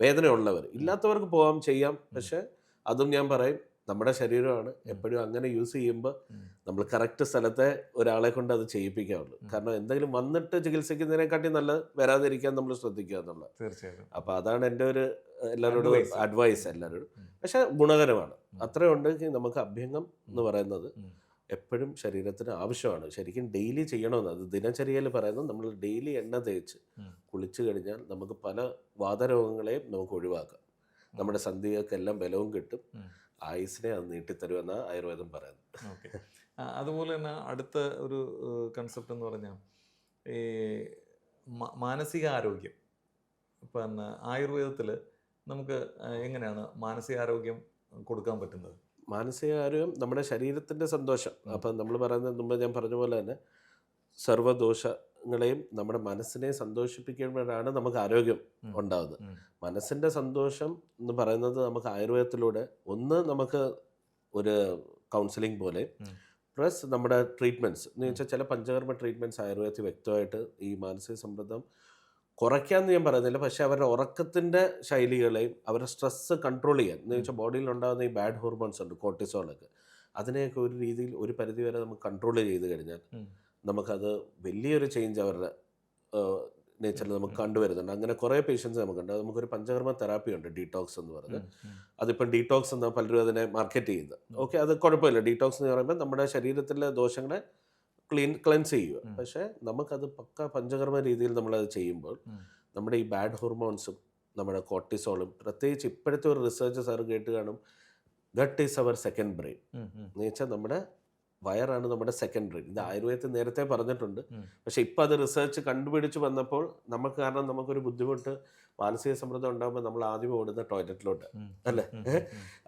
വേദനയുള്ളവർ, ഇല്ലാത്തവർക്ക് പോകാം, ചെയ്യാം. പക്ഷെ അതും ഞാൻ പറയും, നമ്മുടെ ശരീരമാണ്. എപ്പോഴും അങ്ങനെ യൂസ് ചെയ്യുമ്പോൾ നമ്മൾ കറക്റ്റ് സ്ഥലത്തെ ഒരാളെ കൊണ്ട് അത് ചെയ്യിപ്പിക്കാവുള്ളൂ. കാരണം എന്തെങ്കിലും വന്നിട്ട് ചികിത്സിക്കുന്നതിനെക്കാട്ടി നല്ലത് വരാതിരിക്കാൻ നമ്മൾ ശ്രദ്ധിക്കുക എന്നുള്ളത്. തീർച്ചയായിട്ടും. അപ്പോൾ അതാണ് എൻ്റെ ഒരു എല്ലാവരോടും അഡ്വൈസ് എല്ലാവരോടും. പക്ഷെ ഗുണകരമാണ്. അത്രയുണ്ടെങ്കിൽ നമുക്ക് അഭ്യംഗം എന്ന് പറയുന്നത് എപ്പോഴും ശരീരത്തിന് ആവശ്യമാണ്. ശരിക്കും ഡെയിലി ചെയ്യണമെന്ന്, അത് ദിനചര്യയിൽ പറയുന്നത്, നമ്മൾ ഡെയിലി എണ്ണ തേച്ച് കുളിച്ചു കഴിഞ്ഞാൽ നമുക്ക് പല വാതരോഗങ്ങളെയും നമുക്ക് ഒഴിവാക്കാം. നമ്മുടെ സന്ധികൾക്കെല്ലാം ബലവും കിട്ടും, ആയുസിനെ അത് നീട്ടിത്തരുമെന്നാണ് ആയുർവേദം പറയുന്നത്. അതുപോലെ തന്നെ അടുത്ത ഒരു കൺസെപ്റ്റ് എന്ന് പറഞ്ഞാൽ ഈ മാനസികാരോഗ്യം. പിന്നെ ആയുർവേദത്തിൽ നമുക്ക് എങ്ങനെയാണ് മാനസികാരോഗ്യം കൊടുക്കാൻ പറ്റുന്നത്? മാനസികാരോഗ്യം നമ്മുടെ ശരീരത്തിൻ്റെ സന്തോഷം. അപ്പം നമ്മൾ പറയുന്നത് മുമ്പ് ഞാൻ പറഞ്ഞ പോലെ തന്നെ സർവ്വദോഷങ്ങളെയും നമ്മുടെ മനസ്സിനെ സന്തോഷിപ്പിക്കുമ്പോഴാണ് നമുക്ക് ആരോഗ്യം ഉണ്ടാകുന്നത്. മനസ്സിൻ്റെ സന്തോഷം എന്ന് പറയുന്നത് നമുക്ക് ആയുർവേദത്തിലൂടെ ഒന്ന് നമുക്ക് ഒരു കൗൺസിലിംഗ് പോലെ, പ്ലസ് നമ്മുടെ ട്രീറ്റ്മെൻറ്റ്സ് എന്ന് വെച്ചാൽ ചില പഞ്ചകർമ്മ ട്രീറ്റ്മെൻറ്റ്സ് ആയുർവേദത്തിൽ വ്യക്തമായിട്ട് ഈ മാനസിക സമ്മർദ്ദം കുറയ്ക്കാമെന്ന് ഞാൻ പറയുന്നില്ല, പക്ഷേ അവരുടെ ഉറക്കത്തിൻ്റെ ശൈലികളെയും അവരുടെ സ്ട്രെസ്സ് കൺട്രോൾ ചെയ്യാൻ, എന്ന് വെച്ചാൽ ബോഡിയിൽ ഉണ്ടാകുന്ന ഈ ബാഡ് ഹോർമോൺസ് ഉണ്ട്, കോർട്ടിസോളൊക്കെ, അതിനെയൊക്കെ ഒരു രീതിയിൽ ഒരു പരിധി വരെ നമുക്ക് കൺട്രോൾ ചെയ്ത് കഴിഞ്ഞാൽ നമുക്കത് വലിയൊരു ചേഞ്ച് അവരുടെ നേച്ചറിൽ നമുക്ക് കണ്ടുവരുന്നുണ്ട്. അങ്ങനെ കുറേ പേഷ്യൻസ് നമുക്കുണ്ട്. നമുക്കൊരു പഞ്ചകർമ്മ തെറാപ്പി ഉണ്ട്, ഡീടോക്സ് എന്ന് പറഞ്ഞ്. അതിപ്പം ഡീടോക്സ് എന്ന് പലരും അതിനെ മാർക്കറ്റ് ചെയ്യുന്നത്. ഓക്കെ, അത് കുഴപ്പമില്ല. ഡീടോക്സ് എന്ന് പറയുമ്പോൾ നമ്മുടെ ശരീരത്തിലെ ദോഷങ്ങളെ ക്ലെൻസ് ചെയ്യുക. പക്ഷേ നമുക്കത് പക്ക പഞ്ചകർമ്മ രീതിയിൽ നമ്മളത് ചെയ്യുമ്പോൾ നമ്മുടെ ഈ ബാഡ് ഹോർമോൺസും നമ്മുടെ കോർട്ടിസോളും, പ്രത്യേകിച്ച് ഇപ്പോഴത്തെ ഒരു റിസർച്ച് സാർ കേട്ട് കാണും, gut is our second brain എന്ന് വെച്ചാൽ നമ്മുടെ വയറാണ് നമ്മുടെ സെക്കൻഡ് ബ്രെയിൻ. ഇത് ആയുർവേദത്തിൽ നേരത്തെ പറഞ്ഞിട്ടുണ്ട്, പക്ഷെ ഇപ്പം അത് റിസർച്ച് കണ്ടുപിടിച്ച് വന്നപ്പോൾ നമുക്ക്, കാരണം നമുക്കൊരു ബുദ്ധിമുട്ട്, മാനസിക സമ്മർദ്ദം ഉണ്ടാകുമ്പോൾ നമ്മൾ ആദ്യം ഓടുന്ന ടോയ്ലറ്റിലോട്ട് അല്ലേ.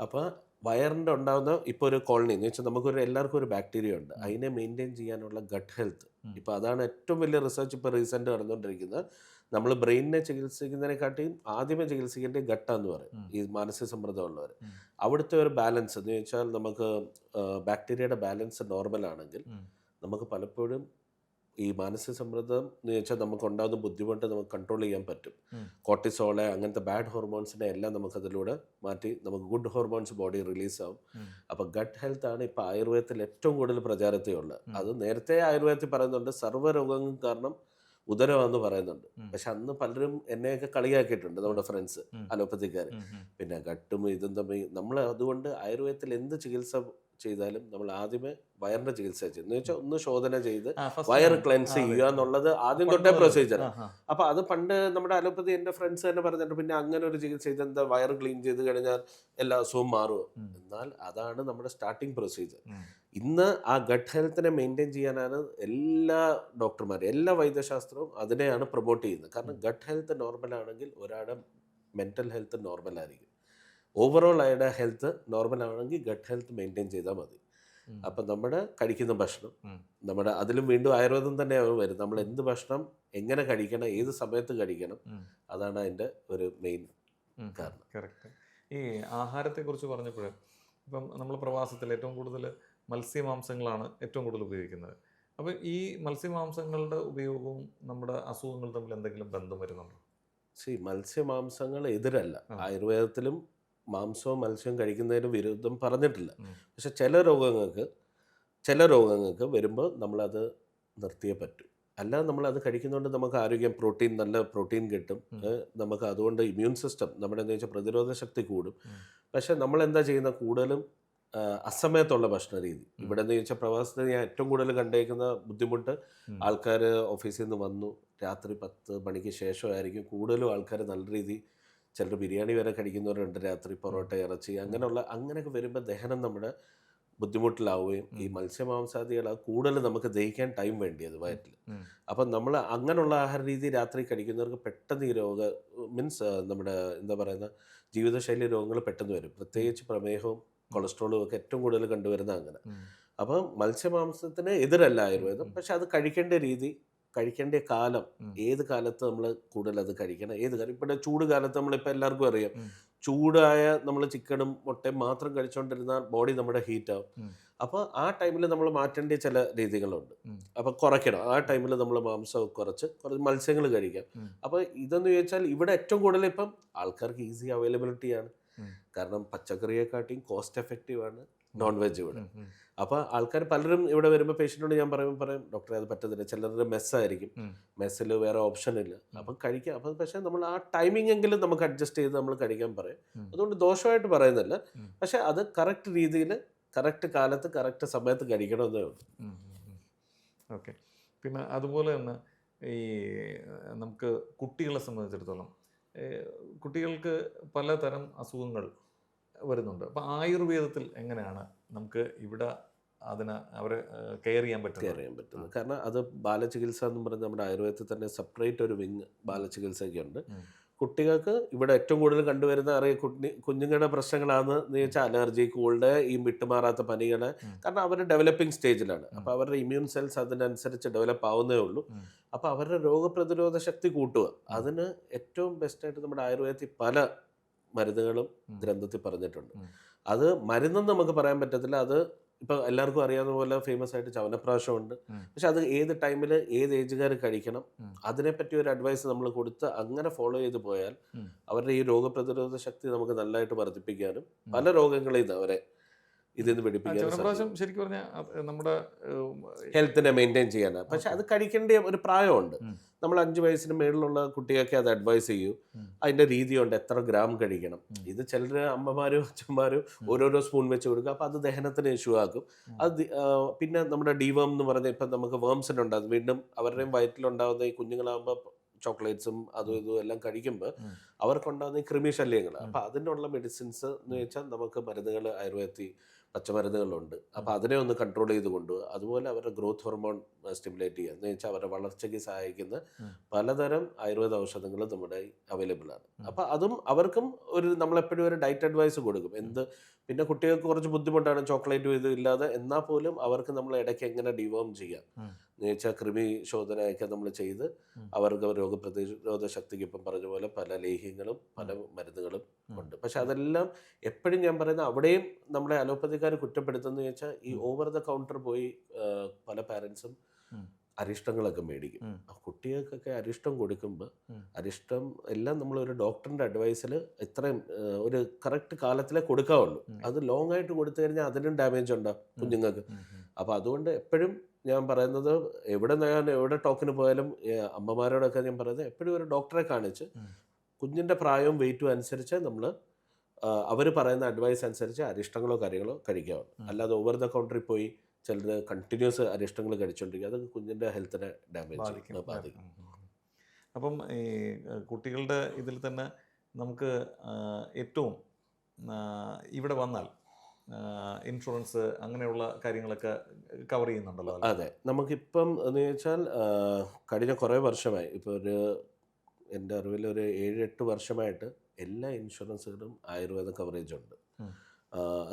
അപ്പോൾ വയറിൻ്റെ ഉണ്ടാകുന്ന ഇപ്പോൾ ഒരു കോളനി എന്ന് വെച്ചാൽ നമുക്കൊരു എല്ലാവർക്കും ഒരു ബാക്ടീരിയ ഉണ്ട്, അതിനെ മെയിൻറ്റെയിൻ ചെയ്യാനുള്ള ഗട്ട് ഹെൽത്ത്. ഇപ്പോൾ അതാണ് ഏറ്റവും വലിയ റിസർച്ച് ഇപ്പോൾ റീസെൻ്റ് നടന്നുകൊണ്ടിരിക്കുന്നത്. നമ്മൾ ബ്രെയിനിനെ ചികിത്സിക്കുന്നതിനെക്കാട്ടിയും ആദ്യമേ ചികിത്സിക്കേണ്ടത് ഗട്ടാന്ന് പറയും ഈ മാനസിക സമ്മർദ്ദമുള്ളവർ. അവിടുത്തെ ഒരു ബാലൻസ് എന്ന് വെച്ചാൽ നമുക്ക് ബാക്ടീരിയയുടെ ബാലൻസ് നോർമൽ ആണെങ്കിൽ നമുക്ക് പലപ്പോഴും ഈ മാനസിക സമ്മർദ്ദം എന്ന് വെച്ചാൽ നമുക്ക് ഉണ്ടാകുന്ന ബുദ്ധിമുട്ട് നമുക്ക് കൺട്രോൾ ചെയ്യാൻ പറ്റും. കോർട്ടിസോള് അങ്ങനത്തെ ബാഡ് ഹോർമോൺസിനെ എല്ലാം നമുക്കതിലൂടെ മാറ്റി നമുക്ക് ഗുഡ് ഹോർമോൺസ് ബോഡി റിലീസ് ആവും. അപ്പോൾ ഗട്ട് ഹെൽത്ത് ആണ് ഇപ്പോൾ ആയുർവേദത്തിൽ ഏറ്റവും കൂടുതൽ പ്രചാരത്തിലുള്ളത്. അത് നേരത്തെ ആയുർവേദത്തിൽ പറയുന്നുണ്ട് സർവ്വരോഗങ്ങൾക്ക് കാരണം ഉദരമാണെന്ന് പറയുന്നുണ്ട്. പക്ഷെ അന്ന് പലരും എന്നെയൊക്കെ കളിയാക്കിയിട്ടുണ്ട് നമ്മുടെ ഫ്രണ്ട്സ് അലോപ്പത്തിക്കാർ. പിന്നെ ഗട്ടും ഇതും തമ്മിൽ നമ്മൾ അതുകൊണ്ട് ആയുർവേദത്തിൽ എന്ത് ചികിത്സ ചെയ്താലും നമ്മൾ ആദ്യമേ വയറിന്റെ ചികിത്സ ചെയ്യുന്നത് എന്ന് വെച്ചാൽ ഒന്ന് ശോധന ചെയ്ത് വയർ ക്ലെൻസ് ചെയ്യുക എന്നുള്ളത് ആദ്യം തൊട്ടേ പ്രൊസീജിയർ. അപ്പൊ അത് പണ്ട് നമ്മുടെ അലോപ്പതി എൻ്റെ ഫ്രണ്ട്സ് തന്നെ പറഞ്ഞിട്ട് പിന്നെ അങ്ങനെ ഒരു ചികിത്സ ചെയ്ത് എന്താ വയർ ക്ലീൻ ചെയ്ത് കഴിഞ്ഞാൽ എല്ലാ അസുഖവും മാറുമോ? എന്നാൽ അതാണ് നമ്മുടെ സ്റ്റാർട്ടിങ് പ്രൊസീജിയർ. ഇന്ന് ആ ഗട്ട് ഹെൽത്തിനെ മെയിൻറ്റെയിൻ ചെയ്യാനാണ് എല്ലാ ഡോക്ടർമാരും എല്ലാ വൈദ്യശാസ്ത്രവും അതിനെയാണ് പ്രൊമോട്ട് ചെയ്യുന്നത്. കാരണം ഗട്ട് ഹെൽത്ത് നോർമൽ ആണെങ്കിൽ ഒരാളുടെ മെൻ്റൽ ഹെൽത്ത് നോർമൽ ആയിരിക്കും. ഓവറോൾ അയാളുടെ ഹെൽത്ത് നോർമൽ ആണെങ്കിൽ ഗട്ട് ഹെൽത്ത് മെയിൻറ്റെയിൻ ചെയ്താൽ മതി. അപ്പം നമ്മുടെ കഴിക്കുന്ന ഭക്ഷണം നമ്മുടെ അതിലും വീണ്ടും ആയുർവേദം തന്നെയാണ് വരും. നമ്മൾ എന്ത് ഭക്ഷണം എങ്ങനെ കഴിക്കണം, ഏത് സമയത്ത് കഴിക്കണം, അതാണ് അതിൻ്റെ ഒരു മെയിൻ കാരണം. കറക്റ്റ്. ഈ ആഹാരത്തെക്കുറിച്ച് പറഞ്ഞപ്പോൾ ഇപ്പം നമ്മൾ പ്രവാസത്തിൽ ഏറ്റവും കൂടുതൽ മത്സ്യമാംസങ്ങളാണ് ഏറ്റവും കൂടുതൽ ഉപയോഗിക്കുന്നത്. അപ്പോൾ ഈ മത്സ്യമാംസങ്ങളുടെ ഉപയോഗവും നമ്മുടെ അസുഖങ്ങൾ തമ്മിൽ എന്തെങ്കിലും ബന്ധം വരുന്നുണ്ടോ? മത്സ്യമാംസങ്ങൾ എതിരല്ല. ആയുർവേദത്തിലും മാംസവും മത്സ്യവും കഴിക്കുന്നതിന് വിരുദ്ധം പറഞ്ഞിട്ടില്ല. പക്ഷെ ചില രോഗങ്ങൾക്ക് വരുമ്പോൾ നമ്മളത് നിർത്തിയേ പറ്റൂ. അല്ലാതെ നമ്മളത് കഴിക്കുന്നതുകൊണ്ട് നമുക്ക് ആരോഗ്യം നല്ല പ്രോട്ടീൻ കിട്ടും. നമുക്ക് അതുകൊണ്ട് ഇമ്മ്യൂൺ സിസ്റ്റം നമ്മുടെ എന്താ വെച്ചാൽ പ്രതിരോധ ശക്തി കൂടും. പക്ഷെ നമ്മളെന്താ ചെയ്യുന്ന കൂടുതലും അസമയത്തുള്ള ഭക്ഷണ രീതി. ഇവിടെ എന്ന് ചോദിച്ചാൽ പ്രവാസത്തിൽ ഞാൻ ഏറ്റവും കൂടുതൽ കണ്ടേക്കുന്ന ബുദ്ധിമുട്ട്, ആൾക്കാർ ഓഫീസിൽ നിന്ന് വന്നു രാത്രി 10 മണിക്ക് ശേഷമായിരിക്കും കൂടുതലും ആൾക്കാർ നല്ല രീതി ചിലർ ബിരിയാണി വരെ കഴിക്കുന്നവരുണ്ട്, രാത്രി പൊറോട്ട, ഇറച്ചി അങ്ങനെയൊക്കെ വരുമ്പോൾ ദഹനം നമ്മുടെ ബുദ്ധിമുട്ടിലാവുകയും ഈ മത്സ്യമാംസാദികൾ കൂടുതൽ നമുക്ക് ദഹിക്കാൻ ടൈം വേണ്ടിയത് വയറ്റിൽ. അപ്പം നമ്മൾ അങ്ങനെയുള്ള ആഹാര രീതി രാത്രി കഴിക്കുന്നവർക്ക് പെട്ടെന്ന് ഈ മീൻസ് നമ്മുടെ എന്താ പറയുന്ന ജീവിതശൈലി രോഗങ്ങൾ പെട്ടെന്ന് വരും. പ്രത്യേകിച്ച് പ്രമേഹവും കൊളസ്ട്രോളും ഒക്കെ ഏറ്റവും കൂടുതൽ കണ്ടുവരുന്ന അങ്ങനെ. അപ്പം മത്സ്യമാംസത്തിന് എതിരല്ല ആയുർവേദം. പക്ഷെ അത് കഴിക്കേണ്ട രീതി, കഴിക്കേണ്ട കാലം, ഏത് കാലത്ത് നമ്മൾ കൂടുതൽ അത് കഴിക്കണം, ഏത് കാലം. ഇവിടെ ചൂട് കാലത്ത് നമ്മളിപ്പോൾ എല്ലാവർക്കും അറിയാം, ചൂടായ നമ്മൾ ചിക്കനും മുട്ടയും മാത്രം കഴിച്ചുകൊണ്ടിരുന്നാൽ ബോഡി നമ്മുടെ ഹീറ്റാവും. അപ്പോൾ ആ ടൈമിൽ നമ്മൾ മാറ്റേണ്ട ചില രീതികളുണ്ട്. അപ്പോൾ കുറയ്ക്കണം. ആ ടൈമിൽ നമ്മൾ മാംസം കുറച്ച് മത്സ്യങ്ങൾ കഴിക്കാം. അപ്പോൾ ഇതെന്ന് ചോദിച്ചാൽ ഇവിടെ ഏറ്റവും കൂടുതൽ ഇപ്പം ആൾക്കാർക്ക് ഈസി അവൈലബിലിറ്റിയാണ്. കാരണം പച്ചക്കറിയെക്കാട്ടിയും കോസ്റ്റ് എഫക്റ്റീവാണ് നോൺ വെജ് ഇവിടെ. അപ്പോൾ ആൾക്കാർ പലരും ഇവിടെ വരുമ്പോൾ പേഷ്യൻറ്റിനോട് ഞാൻ പറയും ഡോക്ടറെ അത് പറ്റത്തില്ല, ചിലരുടെ മെസ്സായിരിക്കും, മെസ്സിൽ വേറെ ഓപ്ഷൻ ഇല്ല, അപ്പം കഴിക്കാം. അപ്പം പക്ഷേ നമ്മൾ ആ ടൈമിംഗ് എങ്കിലും നമുക്ക് അഡ്ജസ്റ്റ് ചെയ്ത് നമ്മൾ കഴിക്കാൻ പറയും. അതുകൊണ്ട് ദോഷമായിട്ട് പറയുന്നില്ല, പക്ഷെ അത് കറക്റ്റ് രീതിയിൽ കറക്റ്റ് കാലത്ത് കറക്റ്റ് സമയത്ത് കഴിക്കണമെന്നേ ഉള്ളൂ. ഓക്കെ. പിന്നെ അതുപോലെ തന്നെ ഈ നമുക്ക് കുട്ടികളെ സംബന്ധിച്ചിടത്തോളം കുട്ടികൾക്ക് പലതരം അസുഖങ്ങൾ വരുന്നുണ്ട്. അപ്പം ആയുർവേദത്തിൽ എങ്ങനെയാണ് നമുക്ക് ഇവിടെ അവരെ കെയർ ചെയ്യാൻ പറ്റുന്നത്? കാരണം അത് ബാലചികിത്സ എന്ന് പറഞ്ഞാൽ നമ്മുടെ ആയുർവേദത്തിൽ തന്നെ സെപ്പറേറ്റ് ഒരു വിങ് ബാലചികിത്സയൊക്കെ ഉണ്ട്. കുട്ടികൾക്ക് ഇവിടെ ഏറ്റവും കൂടുതൽ കണ്ടുവരുന്ന കുഞ്ഞുങ്ങളുടെ പ്രശ്നങ്ങളാണെന്ന് വെച്ചാൽ അലർജി, കോൾഡ്, ഈ വിട്ടുമാറാത്ത പനികൾ. കാരണം അവർ ഡെവലപ്പിംഗ് സ്റ്റേജിലാണ്. അപ്പോൾ അവരുടെ ഇമ്മ്യൂൺ സെൽസ് അതിനനുസരിച്ച് ഡെവലപ്പ് ആവുന്നേ ഉള്ളൂ. അപ്പോൾ അവരുടെ രോഗപ്രതിരോധ ശക്തി കൂട്ടുക, അതിന് ഏറ്റവും ബെസ്റ്റായിട്ട് നമ്മുടെ ആയുർവേദത്തിൽ പല മരുന്നുകളും ഗ്രന്ഥത്തിൽ പറഞ്ഞിട്ടുണ്ട്. അത് മരുന്നെന്ന് നമുക്ക് പറയാൻ പറ്റത്തില്ല. അത് ഇപ്പം എല്ലാവർക്കും അറിയാവുന്ന പോലെ ഫേമസ് ആയിട്ട് ചവനപ്രാശമുണ്ട്. പക്ഷെ അത് ഏത് ടൈമിൽ ഏത് ഏജുകാർ കഴിക്കണം, അതിനെപ്പറ്റി ഒരു അഡ്വൈസ് നമ്മൾ കൊടുത്ത് അങ്ങനെ ഫോളോ ചെയ്ത് പോയാൽ അവരുടെ ഈ രോഗപ്രതിരോധ ശക്തി നമുക്ക് നല്ലതായിട്ട് വർദ്ധിപ്പിക്കാനും പല രോഗങ്ങളിൽ നിന്ന് അവരെ ഇതിന്ന് പിടിപ്പിക്കാനും ശരിക്കും പറഞ്ഞാൽ നമ്മുടെ ഹെൽത്തിനെ മെയിൻറ്റെയിൻ ചെയ്യാനാണ്. പക്ഷെ അത് കഴിക്കേണ്ട ഒരു പ്രായമുണ്ട്. നമ്മൾ 5 വയസ്സിന് മേളിലുള്ള കുട്ടികൾക്ക് അത് അഡ്വൈസ് ചെയ്യൂ. അതിൻ്റെ രീതിയുണ്ട്, എത്ര ഗ്രാം കഴിക്കണം. ഇത് ചിലർ അമ്മമാരും അച്ഛന്മാരും ഓരോരോ സ്പൂൺ വെച്ച് കൊടുക്കുക. അപ്പോൾ അത് ദഹനത്തിന് ഇഷ്യൂ ആക്കും. അത് പിന്നെ നമ്മുടെ ഡിവേം എന്ന് പറഞ്ഞാൽ ഇപ്പം നമുക്ക് വേംസിനുണ്ടാകും, വീണ്ടും അവരുടെയും വയറ്റിലുണ്ടാകുന്ന ഈ കുഞ്ഞുങ്ങളാകുമ്പോൾ ചോക്ലേറ്റ്സും അതും ഇതും എല്ലാം കഴിക്കുമ്പോൾ അവർക്കുണ്ടാകുന്ന ഈ കൃമിശല്യങ്ങൾ. അപ്പോൾ അതിനുള്ള മെഡിസിൻസ് എന്ന് വെച്ചാൽ നമുക്ക് മരുന്നുകൾ ആയുർവേദത്തിൽ പച്ചമരുന്നുകളുണ്ട്. അപ്പോൾ അതിനെ ഒന്ന് കൺട്രോൾ ചെയ്ത് കൊണ്ടുപോകുക. അതുപോലെ അവരുടെ ഗ്രോത്ത് ഹോർമോൺ സ്റ്റിമുലേറ്റ് ചെയ്യുക എന്ന് വെച്ചാൽ അവരുടെ വളർച്ചയ്ക്ക് സഹായിക്കുന്ന പലതരം ആയുർവേദ ഔഷധങ്ങൾ നമ്മുടെ അവൈലബിൾ ആണ്. അപ്പോൾ അതും അവർക്കും നമ്മളെപ്പോഴും ഒരു ഡയറ്റ് അഡ്വൈസ് കൊടുക്കും. എന്ത് പിന്നെ കുട്ടികൾക്ക് കുറച്ച് ബുദ്ധിമുട്ടാണ് ചോക്ലേറ്റും ഇത് ഇല്ലാതെ, എന്നാൽ പോലും അവർക്ക് നമ്മൾ ഇടയ്ക്ക് എങ്ങനെ ഡിവോം ചെയ്യാം എന്ന് വെച്ചാൽ കൃമി ശോധനയൊക്കെ നമ്മൾ ചെയ്ത് അവർക്ക് രോഗപ്രതിരോധ ശക്തിക്ക് ഇപ്പം പറഞ്ഞ പോലെ പല ലേഹ്യങ്ങളും പല മരുന്നുകളും ഉണ്ട്. പക്ഷെ അതെല്ലാം എപ്പോഴും ഞാൻ പറയുന്നത് അവിടെയും നമ്മളെ അലോപ്പതിക്കാർ കുറ്റപ്പെടുത്തുന്നത് വെച്ചാൽ ഈ ഓവർ ദ കൗണ്ടർ പോയി പല പാരൻസും അരിഷ്ടങ്ങളൊക്കെ മേടിക്കും. കുട്ടികൾക്കൊക്കെ അരിഷ്ടം കൊടുക്കുമ്പോൾ അരിഷ്ടം എല്ലാം നമ്മളൊരു ഡോക്ടറിൻ്റെ അഡ്വൈസിൽ ഇത്രയും ഒരു കറക്റ്റ് കാലത്തിലേ കൊടുക്കാവുള്ളൂ. അത് ലോങ് ആയിട്ട് കൊടുത്തു കഴിഞ്ഞാൽ അതിനും ഡാമേജ് ഉണ്ടാവും കുഞ്ഞുങ്ങൾക്ക്. അപ്പോൾ അതുകൊണ്ട് എപ്പോഴും ഞാൻ പറയുന്നത് എവിടെ ടോക്കിന് പോയാലും അമ്മമാരോടൊക്കെ ഞാൻ പറയുന്നത് എപ്പോഴും ഒരു ഡോക്ടറെ കാണിച്ച് കുഞ്ഞിൻ്റെ പ്രായവും വെയിറ്റും അനുസരിച്ച് നമ്മൾ അവർ പറയുന്ന അഡ്വൈസ് അനുസരിച്ച് അരിഷ്ടങ്ങളോ കാര്യങ്ങളോ കഴിക്കാവുള്ളൂ. അല്ലാതെ ഓവർ ദ കൗണ്ടറിൽ പോയി ചിലർ കണ്ടിന്യൂസ് അരിഷ്ടങ്ങൾ കഴിച്ചുകൊണ്ടിരിക്കുക, അത് കുഞ്ഞിൻ്റെ ഹെൽത്തിനെ ഡാമേജ് ബാധിക്കും. അപ്പം ഈ കുട്ടികളുടെ ഇതിൽ തന്നെ നമുക്ക് ഏറ്റവും ഇവിടെ വന്നാൽ ഇൻഷുറൻസ് അങ്ങനെയുള്ള കാര്യങ്ങളൊക്കെ കവർ ചെയ്യുന്നുണ്ടല്ലോ? അതെ, നമുക്കിപ്പം എന്ന് വെച്ചാൽ കഴിഞ്ഞ കുറേ വർഷമായി, ഇപ്പോൾ എൻ്റെ അറിവിൽ ഒരു 7-8 വർഷമായിട്ട് എല്ലാ ഇൻഷുറൻസുകളും ആയുർവേദ കവറേജ് ഉണ്ട്.